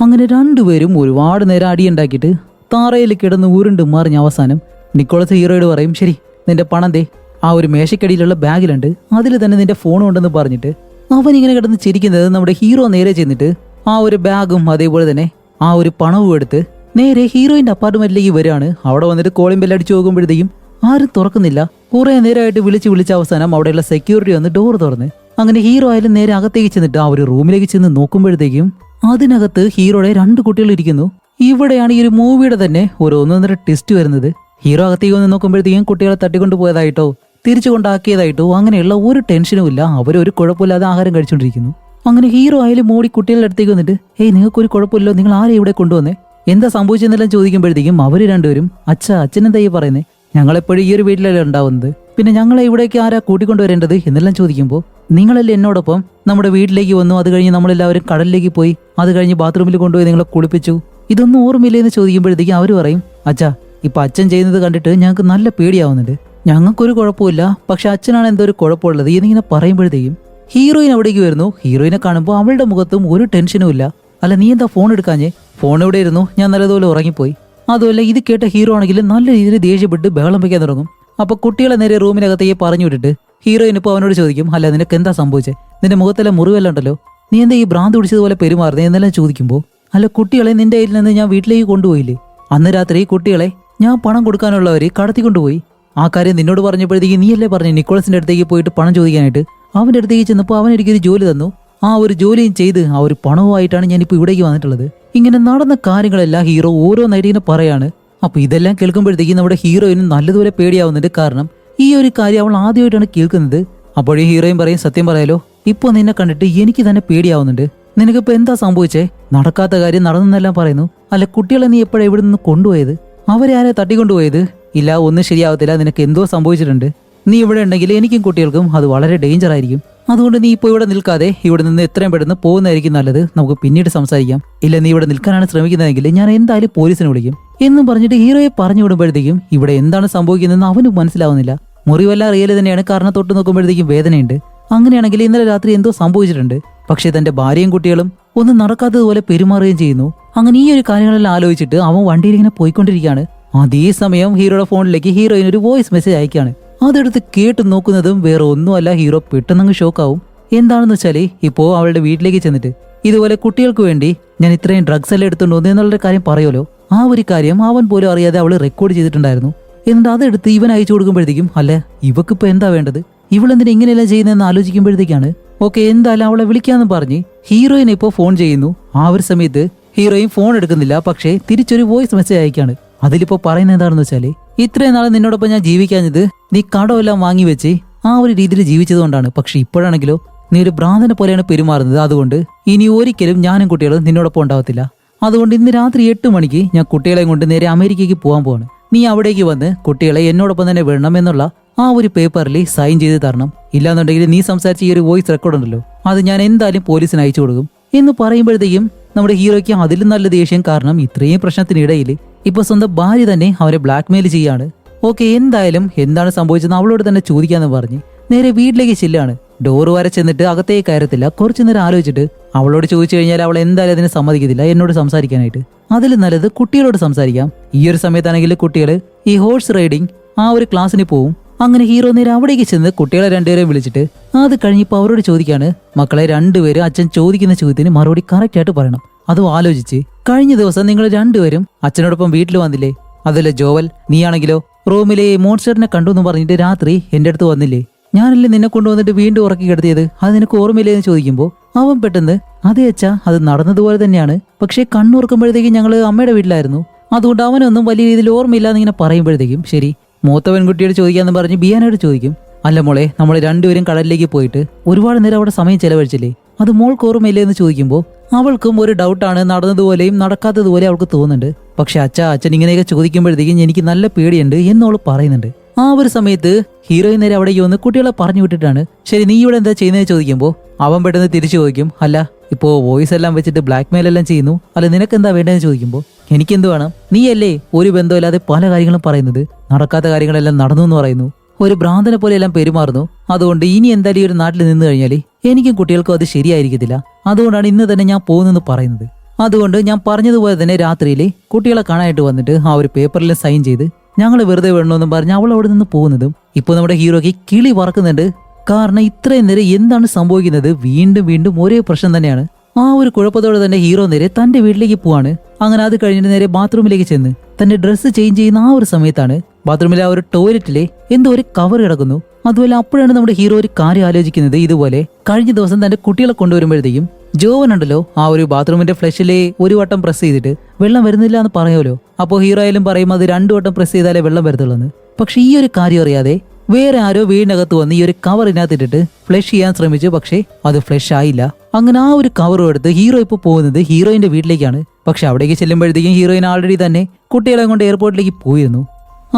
അങ്ങനെ രണ്ടുപേരും ഒരുപാട് നേരം അടിയുണ്ടാക്കിയിട്ട് താറയിൽ കിടന്ന് ഉരുണ്ട് മറിഞ്ഞ അവസാനം നിക്കോളസ് ഹീറോയോട് പറയും, ശരി നിന്റെ പണം ദേ ആ ഒരു മേശക്കടിയിലുള്ള ബാഗിലുണ്ട്, അതിൽ തന്നെ നിന്റെ ഫോണും ഉണ്ടെന്ന് പറഞ്ഞിട്ട് അവൻ ഇങ്ങനെ കിടന്ന് ചിരിക്കുന്നത് നമ്മുടെ ഹീറോ നേരെ ചെന്നിട്ട് ആ ഒരു ബാഗും അതേപോലെ തന്നെ ആ ഒരു പണവും എടുത്ത് നേരെ ഹീറോയിന്റെ അപ്പാർട്ട്മെന്റിലേക്ക് വരികയാണ്. അവിടെ വന്നിട്ട് കോളിംഗ് ബെൽ അടിച്ചു നോക്കുമ്പോഴത്തേക്കും ആരും തുറക്കുന്നില്ല. കുറെ നേരമായിട്ട് വിളിച്ച അവസാനം അവിടെയുള്ള സെക്യൂരിറ്റി വന്ന് ഡോർ തുറന്ന് അങ്ങനെ ഹീറോ ആയാലും നേരെ അകത്തേക്ക് ചെന്നിട്ട് ആ ഒരു റൂമിലേക്ക് ചെന്ന് നോക്കുമ്പോഴത്തേക്കും അതിനകത്ത് ഹീറോയുടെ 2 കുട്ടികൾ ഇരിക്കുന്നു. ഇവിടെയാണ് ഈ ഒരു മൂവിയുടെ തന്നെ ഒരു ഒന്നൊന്നര ട്വിസ്റ്റ് വരുന്നത്. ഹീറോ അകത്തേക്ക് വന്ന് നോക്കുമ്പോഴത്തേക്കും കുട്ടികളെ തട്ടിക്കൊണ്ടു പോയതായിട്ടോ തിരിച്ചു കൊണ്ടാക്കിയതായിട്ടോ അങ്ങനെയുള്ള ഒരു ടെൻഷനും ഇല്ല. അവരൊരു കുഴപ്പമില്ലാതെ ആഹാരം കഴിച്ചുകൊണ്ടിരിക്കുന്നു. അങ്ങനെ ഹീറോ ആയാലും മോടി കുട്ടികളുടെ അടുത്തേക്ക് വന്നിട്ട്, ഏയ് നിങ്ങൾക്കൊരു കുഴപ്പമില്ലോ, നിങ്ങൾ ആരെ ഇവിടെ കൊണ്ടുവന്നേ, എന്താ സംഭവിച്ചെന്നെല്ലാം ചോദിക്കുമ്പോഴത്തേക്കും അവര് രണ്ടുപേരും, അച്ഛനെന്താ ഈ പറയുന്നേ, ഞങ്ങളെപ്പോഴും ഈ ഒരു വീട്ടിലല്ലേ ഉണ്ടാവുന്നത്, പിന്നെ ഞങ്ങളെ ഇവിടേക്ക് ആരാ കൂട്ടിക്കൊണ്ടുവരേണ്ടത് എന്നെല്ലാം ചോദിക്കുമ്പോൾ, നിങ്ങളല്ലേ എന്നോടൊപ്പം നമ്മുടെ വീട്ടിലേക്ക് വന്നു, അത് കഴിഞ്ഞ് നമ്മളെല്ലാവരും കടലിലേക്ക് പോയി, അത് കഴിഞ്ഞ് ബാത്റൂമിൽ കൊണ്ടുപോയി നിങ്ങളെ കുളിപ്പിച്ചു, ഇതൊന്നും ഓർമ്മയില്ലേ എന്ന് ചോദിക്കുമ്പോഴത്തേക്കും അവർ പറയും, അച്ഛാ ഇപ്പൊ അച്ഛൻ ചെയ്യുന്നത് കണ്ടിട്ട് ഞങ്ങൾക്ക് നല്ല പേടിയാവുന്നുണ്ട്, ഞങ്ങൾക്കൊരു കുഴപ്പമില്ല, പക്ഷെ അച്ഛനാണ് എന്തോ ഒരു കുഴപ്പമുള്ളത് എന്നിങ്ങനെ പറയുമ്പോഴത്തേക്കും ഹീറോയിൻ അവിടേക്ക് വരുന്നു. ഹീറോയിനെ കാണുമ്പോൾ അവളുടെ മുഖത്തും ഒരു ടെൻഷനും ഇല്ല. അല്ല നീ എന്താ ഫോൺ എടുക്കാഞ്ഞേ, ഫോൺ എവിടെ ഇരുന്നു, ഞാൻ നല്ലതുപോലെ ഉറങ്ങിപ്പോയി. അതുമല്ല ഇത് കേട്ട ഹീറോ ആണെങ്കിൽ നല്ല രീതിയിൽ ദേഷ്യപ്പെട്ട് ബഹളം വയ്ക്കാൻ തുടങ്ങും. അപ്പൊ കുട്ടികളെ നേരെ റൂമിനകത്തേക്ക് പറഞ്ഞു വിട്ടിട്ട് ഹീറോയിൻ ഇപ്പോൾ അവനോട് ചോദിക്കും, അല്ല നിനക്ക് എന്താ സംഭവിച്ചേ, നിന്റെ മുഖത്തെല്ലാം മുറിവെല്ലാം ഉണ്ടല്ലോ, നീ എന്താ ഈ ഭ്രാന്ത് പിടിച്ചതുപോലെ പെരുമാറുന്നേ എന്നെല്ലാം ചോദിക്കുമ്പോൾ, അല്ല കുട്ടികളെ നിന്റെ കയ്യിൽ നിന്ന് ഞാൻ വീട്ടിലേക്ക് കൊണ്ടുപോയില്ലേ, അന്ന് രാത്രി കുട്ടികളെ ഞാൻ പണം കൊടുക്കാനുള്ളവര് കടത്തിക്കൊണ്ടുപോയി, ആ കാര്യം നിന്നോട് പറഞ്ഞപ്പോഴത്തേക്ക് നീയല്ലേ പറഞ്ഞു നിക്കോളസിന്റെ അടുത്തേക്ക് പോയിട്ട് പണം ചോദിക്കാനായിട്ട്, അവന്റെ അടുത്തേക്ക് ചെന്നപ്പോൾ അവൻ എനിക്കൊരു ജോലി തന്നു, ആ ഒരു ജോലിയും ചെയ്ത് ആ ഒരു പണവുമായിട്ടാണ് ഞാനിപ്പോൾ ഇവിടേക്ക് വന്നിട്ടുള്ളത്. ഇങ്ങനെ നടന്ന കാര്യങ്ങളെല്ലാം ഹീറോ ഓരോന്നായിട്ട് ഇങ്ങനെ പറയാണ്. അപ്പൊ ഇതെല്ലാം കേൾക്കുമ്പോഴത്തേക്ക് നമ്മുടെ ഹീറോയിനും നല്ലതുപോലെ പേടിയാവുന്നുണ്ട്. കാരണം ഈ ഒരു കാര്യം അവൾ ആദ്യമായിട്ടാണ് കേൾക്കുന്നത്. അപ്പോഴേ ഹീറോയിൻ പറയും, സത്യം പറയാലോ ഇപ്പൊ നിന്നെ കണ്ടിട്ട് എനിക്ക് തന്നെ പേടിയാവുന്നുണ്ട്, നിനക്കിപ്പോ എന്താ സംഭവിച്ചേ, നടക്കാത്ത കാര്യം നടന്നെന്നെല്ലാം പറയുന്നു, അല്ല കുട്ടികളെ നീ എപ്പോഴാണ് ഇവിടെ നിന്ന് കൊണ്ടുപോയത്, അവരെ ആരെ തട്ടിക്കൊണ്ടുപോയത്, ഇല്ല ഒന്നും ശരിയാവത്തില്ല, നിനക്ക് എന്തോ സംഭവിച്ചിട്ടുണ്ട്, നീ ഇവിടെ ഉണ്ടെങ്കിൽ എനിക്കും കുട്ടികൾക്കും അത് വളരെ ഡേഞ്ചർ ആയിരിക്കും, അതുകൊണ്ട് നീ ഇപ്പോൾ ഇവിടെ നിൽക്കാതെ ഇവിടെ നിന്ന് എത്രയും പെട്ടെന്ന് പോകുന്നതായിരിക്കും നല്ലത്, നമുക്ക് പിന്നീട് സംസാരിക്കാം, ഇല്ല നീ ഇവിടെ നിൽക്കാനാണ് ശ്രമിക്കുന്നതെങ്കിൽ ഞാൻ എന്തായാലും പോലീസിനെ വിളിക്കും എന്നും പറഞ്ഞിട്ട് ഹീറോയെ പറഞ്ഞു വിടുമ്പോഴത്തേക്കും ഇവിടെ എന്താണ് സംഭവിക്കുന്നതെന്ന് അവനും മനസ്സിലാവുന്നില്ല. മുറിവെല്ലാം റിയല് തന്നെയാണ്, കാരണം തൊട്ട് നോക്കുമ്പോഴത്തേക്കും വേദനയുണ്ട്. അങ്ങനെയാണെങ്കിൽ ഇന്നലെ രാത്രി എന്തോ സംഭവിച്ചിട്ടുണ്ട്, പക്ഷേ തന്റെ ഭാര്യയും കുട്ടികളും ഒന്നും നടക്കാത്തതുപോലെ പെരുമാറുകയും ചെയ്യുന്നു. അങ്ങനെ ഈ ഒരു കാര്യങ്ങളെല്ലാം ആലോചിച്ചിട്ട് അവൻ വണ്ടിയിൽ ഇങ്ങനെ പോയിക്കൊണ്ടിരിക്കുകയാണ്. അതേസമയം ഹീറോയുടെ ഫോണിലേക്ക് ഹീറോയിൻ ഒരു വോയിസ് മെസ്സേജ് അയക്കുകയാണ്. അതെടുത്ത് കേട്ട് നോക്കുന്നതും വേറെ ഒന്നുമല്ല, ഹീറോ പെട്ടെന്നങ്ങ് ഷോക്കാവും. എന്താണെന്ന് വെച്ചാല് ഇപ്പോ അവളുടെ വീട്ടിലേക്ക് ചെന്നിട്ട് ഇതുപോലെ കുട്ടികൾക്ക് വേണ്ടി ഞാൻ ഇത്രയും ഡ്രഗ്സ് എല്ലാം എടുത്തുകൊണ്ട് വന്നു എന്നുള്ള കാര്യം പറയുമല്ലോ, ആ ഒരു കാര്യം അവൻ പോലും അറിയാതെ അവള് റെക്കോർഡ് ചെയ്തിട്ടുണ്ടായിരുന്നു. എന്നിട്ട് അതെടുത്ത് ഇവൻ അയച്ചു കൊടുക്കുമ്പോഴത്തേക്കും അല്ല ഇവക്കിപ്പോ എന്താ വേണ്ടത്, ഇവളെന്തിനാ ഇങ്ങനെയല്ല ചെയ്യുന്നതെന്ന് ആലോചിക്കുമ്പോഴത്തേക്കാണ് ഓക്കെ എന്തായാലും അവളെ വിളിക്കാന്ന് പറഞ്ഞ് ഹീറോയിനെ ഇപ്പോൾ ഫോൺ ചെയ്യുന്നു. ആ ഒരു സമയത്ത് ഹീറോയിൻ ഫോൺ എടുക്കുന്നില്ല, പക്ഷേ തിരിച്ചൊരു വോയിസ് മെസ്സേജ് അയക്കാണ്. അതിലിപ്പോ പറയുന്നത് എന്താണെന്ന് വെച്ചാല് ഇത്രയും നാളെ നിന്നോടൊപ്പം ഞാൻ ജീവിക്കാഞ്ഞത് നീ കടമെല്ലാം വാങ്ങി വെച്ച് ആ ഒരു രീതിയിൽ ജീവിച്ചതുകൊണ്ടാണ്. പക്ഷെ ഇപ്പോഴാണെങ്കിലോ നീ ഒരു ഭ്രാന്തനെ പോലെയാണ് പെരുമാറുന്നത്. അതുകൊണ്ട് ഇനി ഒരിക്കലും ഞാനും കുട്ടികളും നിന്നോടൊപ്പം ഉണ്ടാവത്തില്ല. അതുകൊണ്ട് ഇന്ന് രാത്രി 8 മണിക്ക് ഞാൻ കുട്ടികളെയും കൊണ്ട് നേരെ അമേരിക്കയ്ക്ക് പോകാൻ പോവാണ്. നീ അവിടേക്ക് വന്ന് കുട്ടികളെ എന്നോടൊപ്പം തന്നെ വിടണം എന്നുള്ള ആ ഒരു പേപ്പറിൽ സൈൻ ചെയ്ത് തരണം. ഇല്ലാന്നുണ്ടെങ്കിൽ നീ സംസാരിച്ച ഈ ഒരു വോയിസ് റെക്കോർഡ് ഉണ്ടല്ലോ അത് ഞാൻ എന്തായാലും പോലീസിന് അയച്ചു കൊടുക്കും എന്ന് പറയുമ്പോഴത്തേക്കും നമ്മുടെ ഹീറോയ്ക്ക് അതിലും നല്ല ദേഷ്യം. കാരണം ഇത്രയും പ്രശ്നത്തിനിടയിൽ ഇപ്പൊ സ്വന്തം ഭാര്യ തന്നെ അവരെ ബ്ലാക്ക്മെയിൽ ചെയ്യാണ്. ഓക്കെ എന്തായാലും എന്താണ് സംഭവിച്ചതെന്ന് അവളോട് തന്നെ ചോദിക്കാന്ന് പറഞ്ഞ് നേരെ വീട്ടിലേക്ക് ചെല്ലാണ്. ഡോറ് വരെ ചെന്നിട്ട് അകത്തേക്ക് കയറത്തില്ല. കുറച്ചു നേരം ആലോചിച്ചിട്ട് അവളോട് ചോദിച്ചു കഴിഞ്ഞാൽ അവൾ എന്തായാലും അതിനെ സമ്മതിക്കത്തില്ല എന്നോട് സംസാരിക്കാനായിട്ട്. അതിൽ നല്ലത് കുട്ടികളോട് സംസാരിക്കാം. ഈ ഒരു സമയത്താണെങ്കിൽ കുട്ടികൾ ഈ ഹോഴ്സ് റൈഡിങ് ആ ഒരു ക്ലാസ്സിന് പോവും. അങ്ങനെ ഹീറോ നേരെ അവിടേക്ക് ചെന്ന് കുട്ടികളെ രണ്ടുപേരെ വിളിച്ചിട്ട് അത് കഴിഞ്ഞിപ്പോൾ അവരോട് ചോദിക്കാണ്, മക്കളെ രണ്ടുപേരും അച്ഛൻ ചോദിക്കുന്ന ചോദ്യത്തിന് മറുപടി കറക്റ്റ് ആയിട്ട് പറയണം. അതും ആലോചിച്ച് കഴിഞ്ഞ ദിവസം നിങ്ങൾ രണ്ടുപേരും അച്ഛനോടൊപ്പം വീട്ടിൽ വന്നില്ലേ? അതല്ല ജോവൽ, നീയാണെങ്കിലോ റൂമിലെ മോൺസ്റ്ററിനെ കണ്ടു എന്ന് പറഞ്ഞിട്ട് രാത്രി എന്റെ അടുത്ത് വന്നില്ലേ? ഞാനല്ലേ നിന്നെ കൊണ്ടുവന്നിട്ട് വീണ്ടും ഉറക്കി കിടത്തിയത്, അത് നിനക്ക് ഓർമ്മയില്ലേ എന്ന് ചോദിക്കുമ്പോൾ അവൻ പെട്ടെന്ന് അതേ അച്ഛാ അത് നടന്നതുപോലെ തന്നെയാണ്, പക്ഷേ കണ്ണുറക്കുമ്പോഴത്തേക്കും ഞങ്ങൾ അമ്മയുടെ വീട്ടിലായിരുന്നു, അതുകൊണ്ട് അവനൊന്നും വലിയ രീതിയിൽ ഓർമ്മയില്ലാന്ന് ഇങ്ങനെ പറയുമ്പോഴത്തേക്കും ശരി മൂത്ത പെൺകുട്ടിയോട് ചോദിക്കാന്ന് പറഞ്ഞ് ബിയാനോട് ചോദിക്കും, അല്ല മോളെ നമ്മൾ രണ്ടുപേരും കടലിലേക്ക് പോയിട്ട് ഒരുപാട് നേരം അവിടെ സമയം ചെലവഴിച്ചില്ലേ, അത് മോൾക്ക് ഓർമ്മയില്ലേ എന്ന് ചോദിക്കുമ്പോൾ അവൾക്കും ഒരു ഡൗട്ടാണ്. നടന്നതുപോലെയും നടക്കാത്തതുപോലെ അവൾക്ക് തോന്നുന്നുണ്ട്. പക്ഷെ അച്ഛൻ ഇങ്ങനെയൊക്കെ ചോദിക്കുമ്പോഴത്തേക്കും എനിക്ക് നല്ല പേടിയുണ്ട് എന്നോള് പറയുന്നുണ്ട്. ആ ഒരു സമയത്ത് ഹീറോയിൻ നേരെ അവിടേക്ക് വന്ന് കുട്ടികളെ പറഞ്ഞു വിട്ടിട്ടാണ് ശരി നീ ഇവിടെ എന്താ ചെയ്യുന്നത് ചോദിക്കുമ്പോൾ അവൻ പെട്ടെന്ന് തിരിച്ചു ചോദിക്കും, അല്ല ഇപ്പോ വോയിസ് എല്ലാം വെച്ചിട്ട് ബ്ലാക്ക് മെയിൽ എല്ലാം ചെയ്യുന്നു, അല്ല നിനക്ക് എന്താ വേണ്ടതെന്ന് ചോദിക്കുമ്പോൾ എനിക്കെന്ത് വേണം, നീയല്ലേ ഒരു ബന്ധമില്ലാതെ പല കാര്യങ്ങളും പറയുന്നത്, നടക്കാത്ത കാര്യങ്ങളെല്ലാം നടന്നു എന്ന് പറയുന്നു, ഒരു ഭ്രാന്തനെ പോലെയെല്ലാം പെരുമാറുന്നു, അതുകൊണ്ട് ഇനി എന്തായാലും ഈ ഒരു നാട്ടിൽ നിന്ന് കഴിഞ്ഞാൽ എനിക്കും കുട്ടികൾക്കും അത് ശരിയായിരിക്കത്തില്ല, അതുകൊണ്ടാണ് ഇന്ന് തന്നെ ഞാൻ പോകുന്നെന്ന് പറയുന്നത്. അതുകൊണ്ട് ഞാൻ പറഞ്ഞതുപോലെ തന്നെ രാത്രിയിൽ കുട്ടികളെ കാണാനായിട്ട് വന്നിട്ട് ആ ഒരു പേപ്പറിൽ സൈൻ ചെയ്ത് ഞങ്ങൾ വെറുതെ വിടണമെന്നും പറഞ്ഞ് അവൾ അവിടെ നിന്ന് പോകുന്നതും ഇപ്പോൾ നമ്മുടെ ഹീറോയ്ക്ക് കിളി പറക്കുന്നുണ്ട്. കാരണം ഇത്രയും നേരം എന്താണ് സംഭവിക്കുന്നത്, വീണ്ടും വീണ്ടും ഒരേ പ്രശ്നം തന്നെയാണ്. ആ ഒരു കുഴപ്പത്തോടെ തന്നെ ഹീറോ നേരെ തന്റെ വീട്ടിലേക്ക് പോവാണ്. അങ്ങനെ അത് കഴിഞ്ഞിട്ട് നേരെ ബാത്റൂമിലേക്ക് ചെന്ന് തന്റെ ഡ്രസ്സ് ചേഞ്ച് ചെയ്യുന്ന ആ ഒരു സമയത്താണ് ബാത്റൂമിലെ ആ ഒരു ടോയ്ലറ്റിലെ എന്തോ ഒരു കവർ കിടക്കുന്നു. അതുപോലെ അപ്പോഴാണ് നമ്മുടെ ഹീറോ ഒരു കാര്യം ആലോചിക്കുന്നത്. ഇതുപോലെ കഴിഞ്ഞ ദിവസം തന്റെ കുട്ടികളെ കൊണ്ടുവരുമ്പോഴത്തേക്കും ജോവൻ ഉണ്ടല്ലോ ആ ഒരു ബാത്റൂമിന്റെ ഫ്ലഷിലെ ഒരു വട്ടം പ്രസ് ചെയ്തിട്ട് വെള്ളം വരുന്നില്ല എന്ന് പറയുമല്ലോ. അപ്പോൾ ഹീറോ ആയാലും പറയും അത് 2 വട്ടം പ്രസ് ചെയ്താലേ വെള്ളം വരത്തുള്ളൂ. പക്ഷെ ഈ ഒരു കാര്യം അറിയാതെ വേറെ ആരോ വീടിനകത്ത് വന്ന് ഈ ഒരു കവറിനകത്തിട്ടിട്ട് ഫ്ലഷ് ചെയ്യാൻ ശ്രമിച്ചു, പക്ഷേ അത് ഫ്ലഷ് ആയില്ല. അങ്ങനെ ആ ഒരു കവറും എടുത്ത് ഹീറോ ഇപ്പോൾ പോകുന്നത് ഹീറോയിന്റെ വീട്ടിലേക്കാണ്. പക്ഷെ അവിടേക്ക് ചെല്ലുമ്പോഴത്തേക്കും ഹീറോയിൻ ആൾറെഡി തന്നെ കുട്ടികളെ കൊണ്ട് എയർപോർട്ടിലേക്ക് പോയിരുന്നു.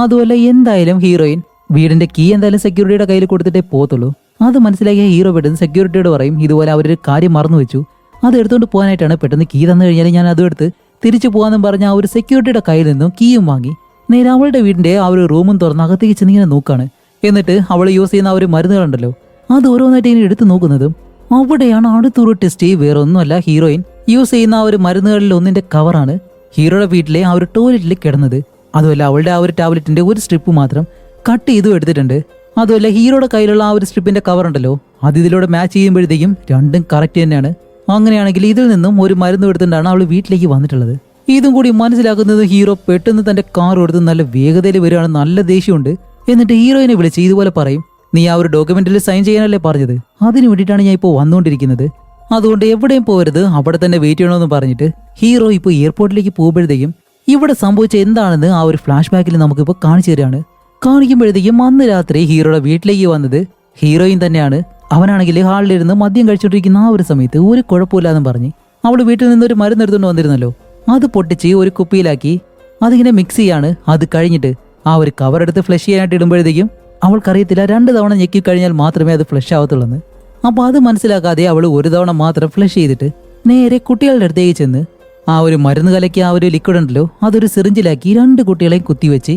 അതുപോലെ എന്തായാലും ഹീറോയിൻ വീടിന്റെ കീ എന്തായാലും സെക്യൂരിറ്റിയുടെ കയ്യിൽ കൊടുത്തിട്ടേ പോകത്തുള്ളൂ. അത് മനസ്സിലാക്കിയ ഹീറോ പെട്ടെന്ന് സെക്യൂരിറ്റിയോട് പറയും ഇതുപോലെ അവരൊരു കാര്യം മറന്നു വെച്ചു, അത് എടുത്തുകൊണ്ട് പോകാനായിട്ടാണ്. പെട്ടെന്ന് കീ തന്നു കഴിഞ്ഞാൽ ഞാൻ അതും എടുത്ത് തിരിച്ചു പോകാമെന്നും പറഞ്ഞ ആ ഒരു സെക്യൂരിറ്റിയുടെ കയ്യിൽ നിന്നും കീയും വാങ്ങി നേരെ അവളുടെ വീടിന്റെ ആ ഒരു റൂമും തുറന്ന് അകത്തേക്ക് ചെന്നിങ്ങനെ നോക്കാണ്. എന്നിട്ട് അവൾ യൂസ് ചെയ്യുന്ന ആ ഒരു മരുന്നുകളുണ്ടല്ലോ അത് ഓരോന്നായിട്ട് ഇങ്ങനെ എടുത്തു നോക്കുന്നതും അവിടെയാണ് അടുത്തൊരു ടെസ്റ്റ്. വേറെ ഒന്നുമല്ല, ഹീറോയിൻ യൂസ് ചെയ്യുന്ന ആ ഒരു മരുന്നുകളിൽ ഒന്നിന്റെ കവറാണ് ഹീറോയുടെ വീട്ടിലെ ആ ഒരു ടോയ്ലറ്റിൽ കിടന്നത്. അതുമല്ല അവളുടെ ആ ഒരു ടാബ്ലറ്റിന്റെ ഒരു സ്ട്രിപ്പ് മാത്രം കട്ട് ചെയ്തും എടുത്തിട്ടുണ്ട്. അതുമല്ല ഹീറോയുടെ കയ്യിലുള്ള ആ ഒരു സ്ട്രിപ്പിന്റെ കവർ ഉണ്ടല്ലോ അത് ഇതിലൂടെ മാച്ച് ചെയ്യുമ്പോഴത്തേക്കും രണ്ടും കറക്റ്റ് തന്നെയാണ്. അങ്ങനെയാണെങ്കിൽ ഇതിൽ നിന്നും ഒരു മരുന്ന് എടുത്തിട്ടാണ് അവൾ വീട്ടിലേക്ക് വന്നിട്ടുള്ളത്. ഇതും കൂടി മനസ്സിലാക്കുന്നത് ഹീറോ പെട്ടെന്ന് തന്റെ കാർ എടുത്ത് നല്ല വേഗതയിൽ വരികയാണ്. നല്ല ദേഷ്യമുണ്ട്. എന്നിട്ട് ഹീറോയിനെ വിളിച്ച് ഇതുപോലെ പറയും, നീ ആ ഒരു ഡോക്യുമെന്റിൽ സൈൻ ചെയ്യാനല്ലേ പറഞ്ഞത്, അതിനു വേണ്ടിയിട്ടാണ് ഞാൻ ഇപ്പോൾ വന്നുകൊണ്ടിരിക്കുന്നത്, അതുകൊണ്ട് എവിടെയും പോകരുത്, അവിടെ തന്നെ വെയിറ്റ് ചെയ്യണമെന്ന് പറഞ്ഞിട്ട് ഹീറോ ഇപ്പോൾ എയർപോർട്ടിലേക്ക് പോകുമ്പോഴത്തേക്കും ഇവിടെ സംഭവിച്ച എന്താണെന്ന് ആ ഒരു ഫ്ലാഷ് ബാക്കിൽ നമുക്കിപ്പോൾ കാണിച്ചു തരികയാണ്. കാണിക്കുമ്പോഴത്തേക്കും അന്ന് രാത്രി ഹീറോയുടെ വീട്ടിലേക്ക് വന്നത് ഹീറോയിൻ തന്നെയാണ്. അവനാണെങ്കിൽ ഹാളിലിരുന്ന് മദ്യം കഴിച്ചുകൊണ്ടിരിക്കുന്ന ആ ഒരു സമയത്ത് ഒരു കുഴപ്പമില്ലാന്ന് പറഞ്ഞ് അവൾ വീട്ടിൽ നിന്ന് ഒരു മരുന്ന് എടുത്തുകൊണ്ട് വന്നിരുന്നല്ലോ അത് പൊട്ടിച്ച് ഒരു കുപ്പിയിലാക്കി അതിങ്ങനെ മിക്സ് ചെയ്യാണ്. അത് കഴിഞ്ഞിട്ട് ആ ഒരു കവർ എടുത്ത് ഫ്ലഷ് ചെയ്യാനായിട്ട് ഇടുമ്പോഴത്തേക്കും അവൾക്കറിയത്തില്ല 2 തവണ ഞെക്കി കഴിഞ്ഞാൽ മാത്രമേ അത് ഫ്ലഷ് ആവത്തുള്ളൂ. അപ്പോൾ അത് മനസ്സിലാക്കാതെ അവൾ ഒരു തവണ മാത്രം ഫ്ലഷ് ചെയ്തിട്ട് നേരെ കുട്ടികളുടെ അടുത്തേക്ക് ചെന്ന് ആ ഒരു മരുന്ന് കലക്കി ആ ഒരു ലിക്വിഡ് ഉണ്ടല്ലോ അതൊരു സിറിഞ്ചിലാക്കി 2 കുട്ടികളെയും കുത്തിവെച്ച്,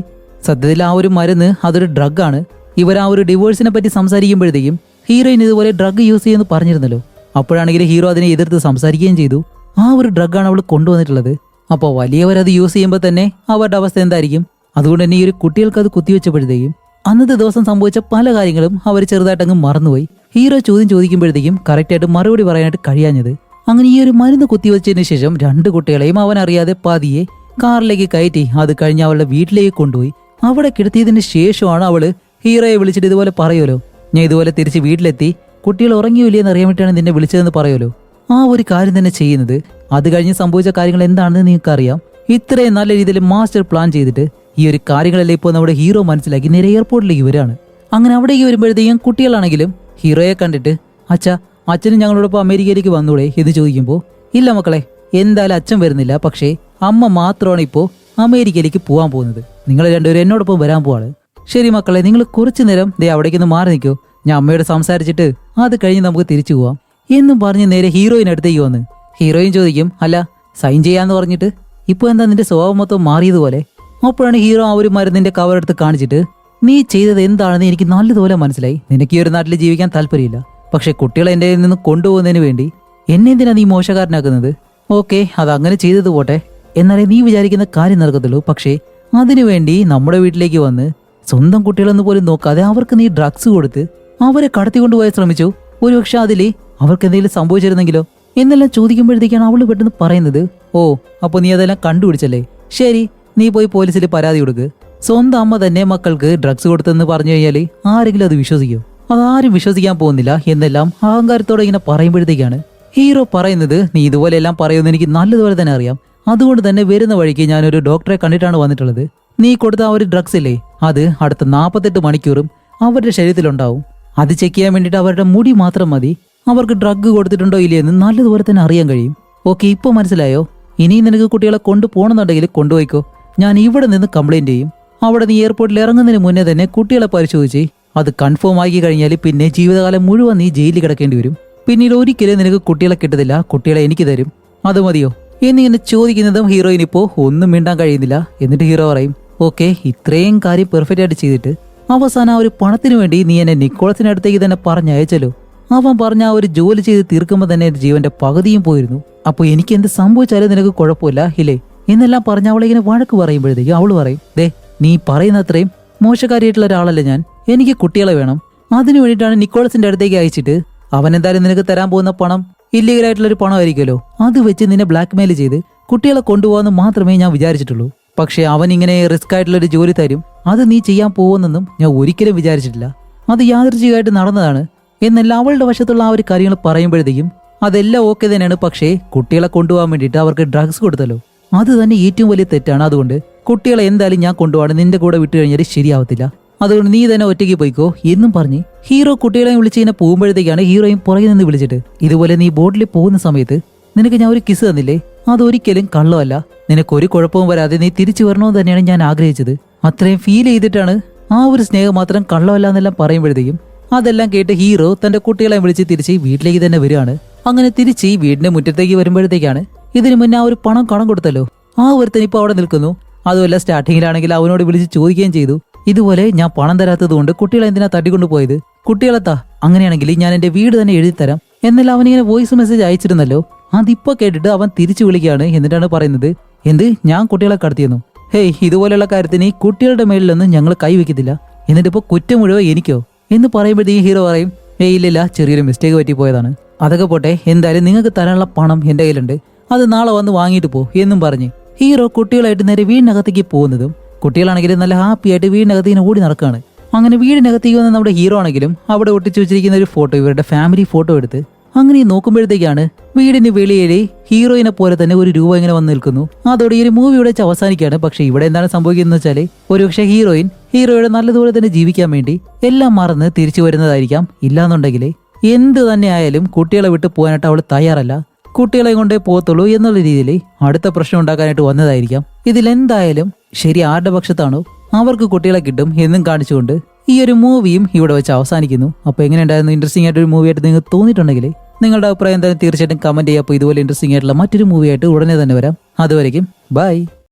സത്യത്തിൽ ആ ഒരു മരുന്ന് അതൊരു ഡ്രഗാണ്. ഇവർ ആ ഒരു ഡിവോഴ്സിനെ പറ്റി സംസാരിക്കുമ്പോഴത്തേക്കും ഹീറോയിൻ ഇതുപോലെ ഡ്രഗ് യൂസ് ചെയ്യുമെന്ന് പറഞ്ഞിരുന്നല്ലോ. അപ്പോഴാണെങ്കിൽ ഹീറോ അതിനെ എതിർത്ത് സംസാരിക്കുകയും ചെയ്തു. ആ ഒരു ഡ്രഗാണ് അവൾ കൊണ്ടുവന്നിട്ടുള്ളത്. അപ്പോൾ വലിയവരത് യൂസ് ചെയ്യുമ്പോൾ തന്നെ അവരുടെ അവസ്ഥ എന്തായിരിക്കും? അതുകൊണ്ട് തന്നെ ഈ ഒരു കുട്ടികൾക്ക് അത് കുത്തിവെച്ചപ്പോഴത്തേക്കും അന്നത്തെ ദിവസം സംഭവിച്ച പല കാര്യങ്ങളും അവർ ചെറുതായിട്ടങ്ങ് മറന്നുപോയി. ഹീറോ ചോദ്യം ചോദിക്കുമ്പോഴത്തേക്കും കറക്റ്റായിട്ട് മറുപടി പറയാനായിട്ട് കഴിയാഞ്ഞത്. അങ്ങനെ ഈ ഒരു മരുന്ന് കുത്തിവെച്ചതിന് ശേഷം 2 കുട്ടികളെയും അവൻ അറിയാതെ പതിയെ കാറിലേക്ക് കയറ്റി അത് കഴിഞ്ഞ് അവളുടെ വീട്ടിലേക്ക് കൊണ്ടുപോയി. അവിടെ കിടത്തിയതിന് ശേഷമാണ് അവള് ഹീറോയെ വിളിച്ചിട്ട് ഇതുപോലെ പറയുമല്ലോ, ഞാൻ ഇതുപോലെ തിരിച്ച് വീട്ടിലെത്തി, കുട്ടികൾ ഉറങ്ങിയില്ലെന്ന് അറിയാൻ വേണ്ടിയാണ് നിന്നെ വിളിച്ചതെന്ന് പറയുമല്ലോ. ആ ഒരു കാര്യം തന്നെ ചെയ്യുന്നത്. അത് കഴിഞ്ഞ് സംഭവിച്ച കാര്യങ്ങൾ എന്താണെന്ന് നിങ്ങൾക്കറിയാം. ഇത്രയും നല്ല രീതിയിൽ മാസ്റ്റർ പ്ലാൻ ചെയ്തിട്ട് ഈ ഒരു കാര്യങ്ങളെല്ലാം ഇപ്പോൾ നമ്മുടെ ഹീറോ മനസ്സിലാക്കി നേരെ എയർപോർട്ടിലേക്ക് വരികയാണ്. അങ്ങനെ അവിടേക്ക് വരുമ്പോഴത്തേക്കും കുട്ടികളാണെങ്കിലും ഹീറോയെ കണ്ടിട്ട് അച്ഛനും ഞങ്ങളോടൊപ്പം അമേരിക്കയിലേക്ക് വന്നൂടെ എന്ന് ചോദിക്കുമ്പോൾ, ഇല്ല മക്കളെ, എന്തായാലും അച്ഛൻ വരുന്നില്ല, പക്ഷേ അമ്മ മാത്രമാണ് ഇപ്പോൾ അമേരിക്കയിലേക്ക് പോകാൻ പോകുന്നത്. നിങ്ങൾ രണ്ടുപേരും എന്നോടൊപ്പം വരാൻ പോവാണ്. ശരി മക്കളെ, നിങ്ങൾ കുറച്ചു നേരം അവിടേക്കൊന്ന് മാറി നിൽക്കോ, ഞാൻ അമ്മയോട് സംസാരിച്ചിട്ട് അത് കഴിഞ്ഞ് നമുക്ക് തിരിച്ചു പോവാം എന്നും പറഞ്ഞ് നേരെ ഹീറോയിനടുത്തേക്ക് വന്ന് ഹീറോയിൻ ചോദിക്കും, അല്ല സൈൻ ചെയ്യാന്ന് പറഞ്ഞിട്ട് ഇപ്പൊ എന്താ നിന്റെ സ്വഭാവം മൊത്തം മാറിയതുപോലെ? അപ്പോഴാണ് ഹീറോ ആ ഒരു മരുന്നിന്റെ കവർ എടുത്ത് കാണിച്ചിട്ട്, നീ ചെയ്തത് എന്താണെന്ന് എനിക്ക് നല്ലതുപോലെ മനസ്സിലായി. നിനക്ക് ഈ ഒരു നാട്ടിൽ ജീവിക്കാൻ താല്പര്യമില്ല, പക്ഷെ കുട്ടികളെ എൻ്റെ കയ്യിൽ നിന്ന് കൊണ്ടുപോകുന്നതിന് വേണ്ടി എന്നെ എന്തിനാ നീ മോശക്കാരനാക്കുന്നത്? ഓക്കെ, അതങ്ങനെ ചെയ്തത് പോട്ടെ, എന്നാലേ നീ വിചാരിക്കുന്ന കാര്യം നടക്കത്തുള്ളൂ. പക്ഷേ അതിനുവേണ്ടി നമ്മുടെ വീട്ടിലേക്ക് വന്ന് സ്വന്തം കുട്ടികളെന്ന് പോലും നോക്കാതെ അവർക്ക് നീ ഡ്രഗ്സ് കൊടുത്ത് അവരെ കടത്തിക്കൊണ്ടുപോയാൽ ശ്രമിച്ചു. ഒരുപക്ഷെ അതിൽ അവർക്ക് എന്തെങ്കിലും സംഭവിച്ചിരുന്നെങ്കിലോ എന്നെല്ലാം ചോദിക്കുമ്പോഴത്തേക്കാണ് അവള് പെട്ടെന്ന് പറയുന്നത്, ഓ അപ്പൊ നീ അതെല്ലാം കണ്ടുപിടിച്ചല്ലേ, ശരി നീ പോയി പോലീസിൽ പരാതി കൊടുക്ക്. സ്വന്തം അമ്മ തന്നെ മക്കൾക്ക് ഡ്രഗ്സ് കൊടുത്തെന്ന് പറഞ്ഞു കഴിഞ്ഞാൽ ആരെങ്കിലും അത് വിശ്വസിക്കോ? അതാരും വിശ്വസിക്കാൻ പോകുന്നില്ല എന്നെല്ലാം അഹങ്കാരത്തോടെ ഇങ്ങനെ പറയുമ്പോഴത്തേക്കാണ് ഹീറോ പറയുന്നത്, നീ ഇതുപോലെയെല്ലാം പറയുമെന്ന് എനിക്ക് നല്ലതുപോലെ തന്നെ അറിയാം. അതുകൊണ്ട് തന്നെ വരുന്ന വഴിക്ക് ഞാനൊരു ഡോക്ടറെ കണ്ടിട്ടാണ് വന്നിട്ടുള്ളത്. നീ കൊടുത്ത ആ ഒരു ഡ്രഗ്സ് ഇല്ലേ, അത് അടുത്ത 48 മണിക്കൂറും അവരുടെ ശരീരത്തിലുണ്ടാവും. അത് ചെക്ക് ചെയ്യാൻ വേണ്ടിയിട്ട് അവരുടെ മുടി മാത്രം മതി. അവർക്ക് ഡ്രഗ് കൊടുത്തിട്ടുണ്ടോ ഇല്ലയെന്ന് നല്ലതുപോലെ തന്നെ അറിയാൻ കഴിയും. ഓക്കെ, ഇപ്പൊ മനസ്സിലായോ? ഇനിയും നിനക്ക് കുട്ടികളെ കൊണ്ടുപോകണമെന്നുണ്ടെങ്കിൽ കൊണ്ടുപോയിക്കോ, ഞാൻ ഇവിടെ നിന്ന് കംപ്ലൈന്റ് ചെയ്യും. അവിടെ നീ എയർപോർട്ടിൽ ഇറങ്ങുന്നതിന് മുന്നേ തന്നെ കുട്ടികളെ പരിശോധിച്ച് അത് കൺഫേം ആക്കി കഴിഞ്ഞാൽ പിന്നെ ജീവിതകാലം മുഴുവൻ നീ ജയിലിൽ കിടക്കേണ്ടി വരും. പിന്നീട് ഒരിക്കലും നിനക്ക് കുട്ടികളെ കിട്ടത്തില്ല, കുട്ടികളെ എനിക്ക് തരും, അത് മതിയോ എന്നിങ്ങനെ ചോദിക്കുന്നതും ഹീറോയിൻ ഇപ്പോൾ ഒന്നും മിണ്ടാൻ കഴിയുന്നില്ല. എന്നിട്ട് ഹീറോ പറയും, ഓക്കെ, ഇത്രയും കാര്യം പെർഫെക്റ്റ് ആയിട്ട് ചെയ്തിട്ട് അവസാനം ആ ഒരു പണത്തിന് വേണ്ടി നീ എന്നെ നിക്കോളസിന്റെ അടുത്തേക്ക് തന്നെ പറഞ്ഞയച്ചല്ലോ. അവൻ പറഞ്ഞ ആ ഒരു ജോലി ചെയ്ത് തീർക്കുമ്പോൾ തന്നെ എന്റെ ജീവന്റെ പകുതിയും പോയിരുന്നു. അപ്പോൾ എനിക്ക് എന്ത് സംഭവിച്ചാലും നിനക്ക് കുഴപ്പമില്ല ഇല്ലേ എന്നെല്ലാം പറഞ്ഞ അവളെ ഇങ്ങനെ വഴക്ക് പറയുമ്പോഴത്തേക്ക് അവള് പറയും, ദേ നീ പറയുന്ന അത്രയും മോശക്കാരിയായിട്ടുള്ള ഒരാളല്ല ഞാൻ, എനിക്ക് കുട്ടികളെ വേണം. അതിനു വേണ്ടിയിട്ടാണ് നിക്കോളസിന്റെ അടുത്തേക്ക് അയച്ചിട്ട് അവൻ എന്തായാലും നിനക്ക് തരാൻ പോകുന്ന പണം ഇല്ലീഗലായിട്ടുള്ളൊരു പണമായിരിക്കുമല്ലോ, അത് വെച്ച് നിന്നെ ബ്ലാക്ക് മെയിൽ ചെയ്ത് കുട്ടികളെ കൊണ്ടുപോകാമെന്ന് മാത്രമേ ഞാൻ വിചാരിച്ചിട്ടുള്ളൂ. പക്ഷെ അവൻ ഇങ്ങനെ റിസ്ക് ആയിട്ടുള്ളൊരു ജോലി തരും, അത് നീ ചെയ്യാൻ പോകുന്നെന്നും ഞാൻ ഒരിക്കലും വിചാരിച്ചിട്ടില്ല. അത് യാദൃച്ഛികമായിട്ട് നടന്നതാണ് എന്നല്ല അവളുടെ വശത്തുള്ള ആ ഒരു കാര്യങ്ങൾ പറയുമ്പോഴത്തേക്കും അതെല്ലാം ഓക്കെ തന്നെയാണ്. പക്ഷേ കുട്ടികളെ കൊണ്ടുപോകാൻ വേണ്ടിയിട്ട് അവർക്ക് ഡ്രഗ്സ് കൊടുത്തല്ലോ, അത് തന്നെ ഏറ്റവും വലിയ തെറ്റാണ്. അതുകൊണ്ട് കുട്ടികളെ എന്തായാലും ഞാൻ കൊണ്ടുപോകാൻ നിന്റെ കൂടെ വിട്ടു കഴിഞ്ഞാൽ ശരിയാവത്തില്ല, അതുകൊണ്ട് നീ തന്നെ ഒറ്റയ്ക്ക് പോയിക്കോ എന്നും പറഞ്ഞ് ഹീറോ കുട്ടികളെ വിളിച്ചിങ്ങനെ പോകുമ്പോഴത്തേക്കാണ് ഹീറോയും പുറകെ നിന്ന് വിളിച്ചിട്ട്, ഇതുപോലെ നീ ബോട്ടിൽ പോകുന്ന സമയത്ത് നിനക്ക് ഞാൻ ഒരു കിസ് തന്നില്ലേ, അതൊരിക്കലും കള്ളമല്ല, നിനക്കൊരു കുഴപ്പവും വരാതെ നീ തിരിച്ചു വരണമെന്ന് തന്നെയാണ് ഞാൻ ആഗ്രഹിച്ചത്. അത്രയും ഫീൽ ചെയ്തിട്ടാണ് ആ ഒരു സ്നേഹം മാത്രം കള്ളമല്ല എന്നെല്ലാം പറയുമ്പോഴത്തേക്കും അതെല്ലാം കേട്ട് ഹീറോ തന്റെ കുട്ടികളെ വിളിച്ച് തിരിച്ച് വീട്ടിലേക്ക് തന്നെ വരികയാണ്. അങ്ങനെ തിരിച്ച് വീടിന്റെ മുറ്റത്തേക്ക് വരുമ്പോഴത്തേക്കാണ് ഇതിനു മുന്നേ ആ ഒരു പണം കടം കൊടുത്തല്ലോ ആ ഒരുത്തൻ ഇപ്പോൾ അവിടെ നിൽക്കുന്നു. അതുമല്ല സ്റ്റാർട്ടിങ്ങിലാണെങ്കിൽ അവനോട് വിളിച്ച് ചോദിക്കുകയും ചെയ്തു, ഇതുപോലെ ഞാൻ പണം തരാത്തത് കൊണ്ട് കുട്ടികളെ എന്തിനാ തട്ടിക്കൊണ്ടുപോയത്, കുട്ടികളെത്താ, അങ്ങനെയാണെങ്കിൽ ഞാൻ എന്റെ വീട് തന്നെ എഴുതി തരാം എന്നെല്ലാം അവനിങ്ങനെ വോയിസ് മെസ്സേജ് അയച്ചിരുന്നല്ലോ. അതിപ്പോ കേട്ടിട്ട് അവൻ തിരിച്ചു വിളിക്കുകയാണ്. എന്നിട്ടാണ് പറയുന്നത്, എന്ത് ഞാൻ കുട്ടികളെ കടത്തിയെന്നു? ഹേയ്, ഇതുപോലെയുള്ള കാര്യത്തിന് കുട്ടികളുടെ മേളിലൊന്നും ഞങ്ങൾ കൈവയ്ക്കത്തില്ല, എന്നിട്ടിപ്പോ കുറ്റം മുഴുവൻ എനിക്കോ എന്ന് പറയുമ്പോഴത്തേക്കും ഹീറോ പറയും, ഇല്ലില്ല, ചെറിയൊരു മിസ്റ്റേക്ക് പറ്റിപ്പോയതാണ്, അതൊക്കെ പോട്ടെ, എന്തായാലും നിങ്ങൾക്ക് തരാനുള്ള പണം എന്റെ കയ്യിലുണ്ട്, അത് നാളെ വന്ന് വാങ്ങിയിട്ട് പോ എന്നും പറഞ്ഞ് ഹീറോ കുട്ടികളായിട്ട് നേരെ വീടിനകത്തേക്ക് പോകുന്നതും കുട്ടികളാണെങ്കിലും നല്ല ഹാപ്പി ആയിട്ട് വീടിനകത്ത് ഇങ്ങനെ ഓടി നടക്കുകയാണ്. അങ്ങനെ വീടിനകത്തേക്ക് വന്ന നമ്മുടെ ഹീറോ ആണെങ്കിലും അവിടെ ഒട്ടിച്ചു വെച്ചിരിക്കുന്ന ഒരു ഫോട്ടോ, ഇവരുടെ ഫാമിലി ഫോട്ടോ എടുത്ത് അങ്ങനെ നോക്കുമ്പോഴത്തേക്കാണ് വീടിന് വെളിയിലെ ഹീറോയിനെ പോലെ തന്നെ ഒരു രൂപ ഇങ്ങനെ വന്ന് നിൽക്കുന്നു. അതോടെ ഈ ഒരു മൂവി ഇവിടെ അവസാനിക്കുകയാണ്. പക്ഷെ ഇവിടെ എന്താണ് സംഭവിക്കുന്നത് വെച്ചാല് ഒരുപക്ഷെ ഹീറോയുടെ നല്ലതുപോലെ തന്നെ ജീവിക്കാൻ വേണ്ടി എല്ലാം മറന്ന് തിരിച്ചു വരുന്നതായിരിക്കാം. ഇല്ലാന്നുണ്ടെങ്കിൽ എന്ത് തന്നെ ആയാലും കുട്ടികളെ വിട്ട് പോകാനായിട്ട് അവൾ തയ്യാറല്ല, കുട്ടികളെ കൊണ്ടേ പോകത്തുള്ളൂ എന്നുള്ള രീതിയിൽ അടുത്ത പ്രശ്നം ഉണ്ടാക്കാനായിട്ട് വന്നതായിരിക്കാം. ഇതിലെന്തായാലും ശരി ആരുടെ പക്ഷത്താണോ അവർക്ക് കുട്ടികളെ കിട്ടും എന്നും കാണിച്ചുകൊണ്ട് ഈ ഒരു മൂവിയും ഇവിടെ വെച്ച് അവസാനിക്കുന്നു. അപ്പോൾ എങ്ങനെയുണ്ടായിരുന്നു, ഇൻട്രസ്റ്റിംഗ് ആയിട്ടൊരു മൂവിയായിട്ട് നിങ്ങൾക്ക് തോന്നിയിട്ടുണ്ടെങ്കിൽ നിങ്ങളുടെ അഭിപ്രായം എന്തായാലും തീർച്ചയായിട്ടും കമന്റ് ചെയ്യുക. അപ്പോൾ ഇതുപോലെ ഇൻട്രസ്റ്റിംഗ് ആയിട്ടുള്ള മറ്റൊരു മൂവിയായിട്ട് ഉടനെ തന്നെ വരാം. അതുവരേക്കും ബൈ.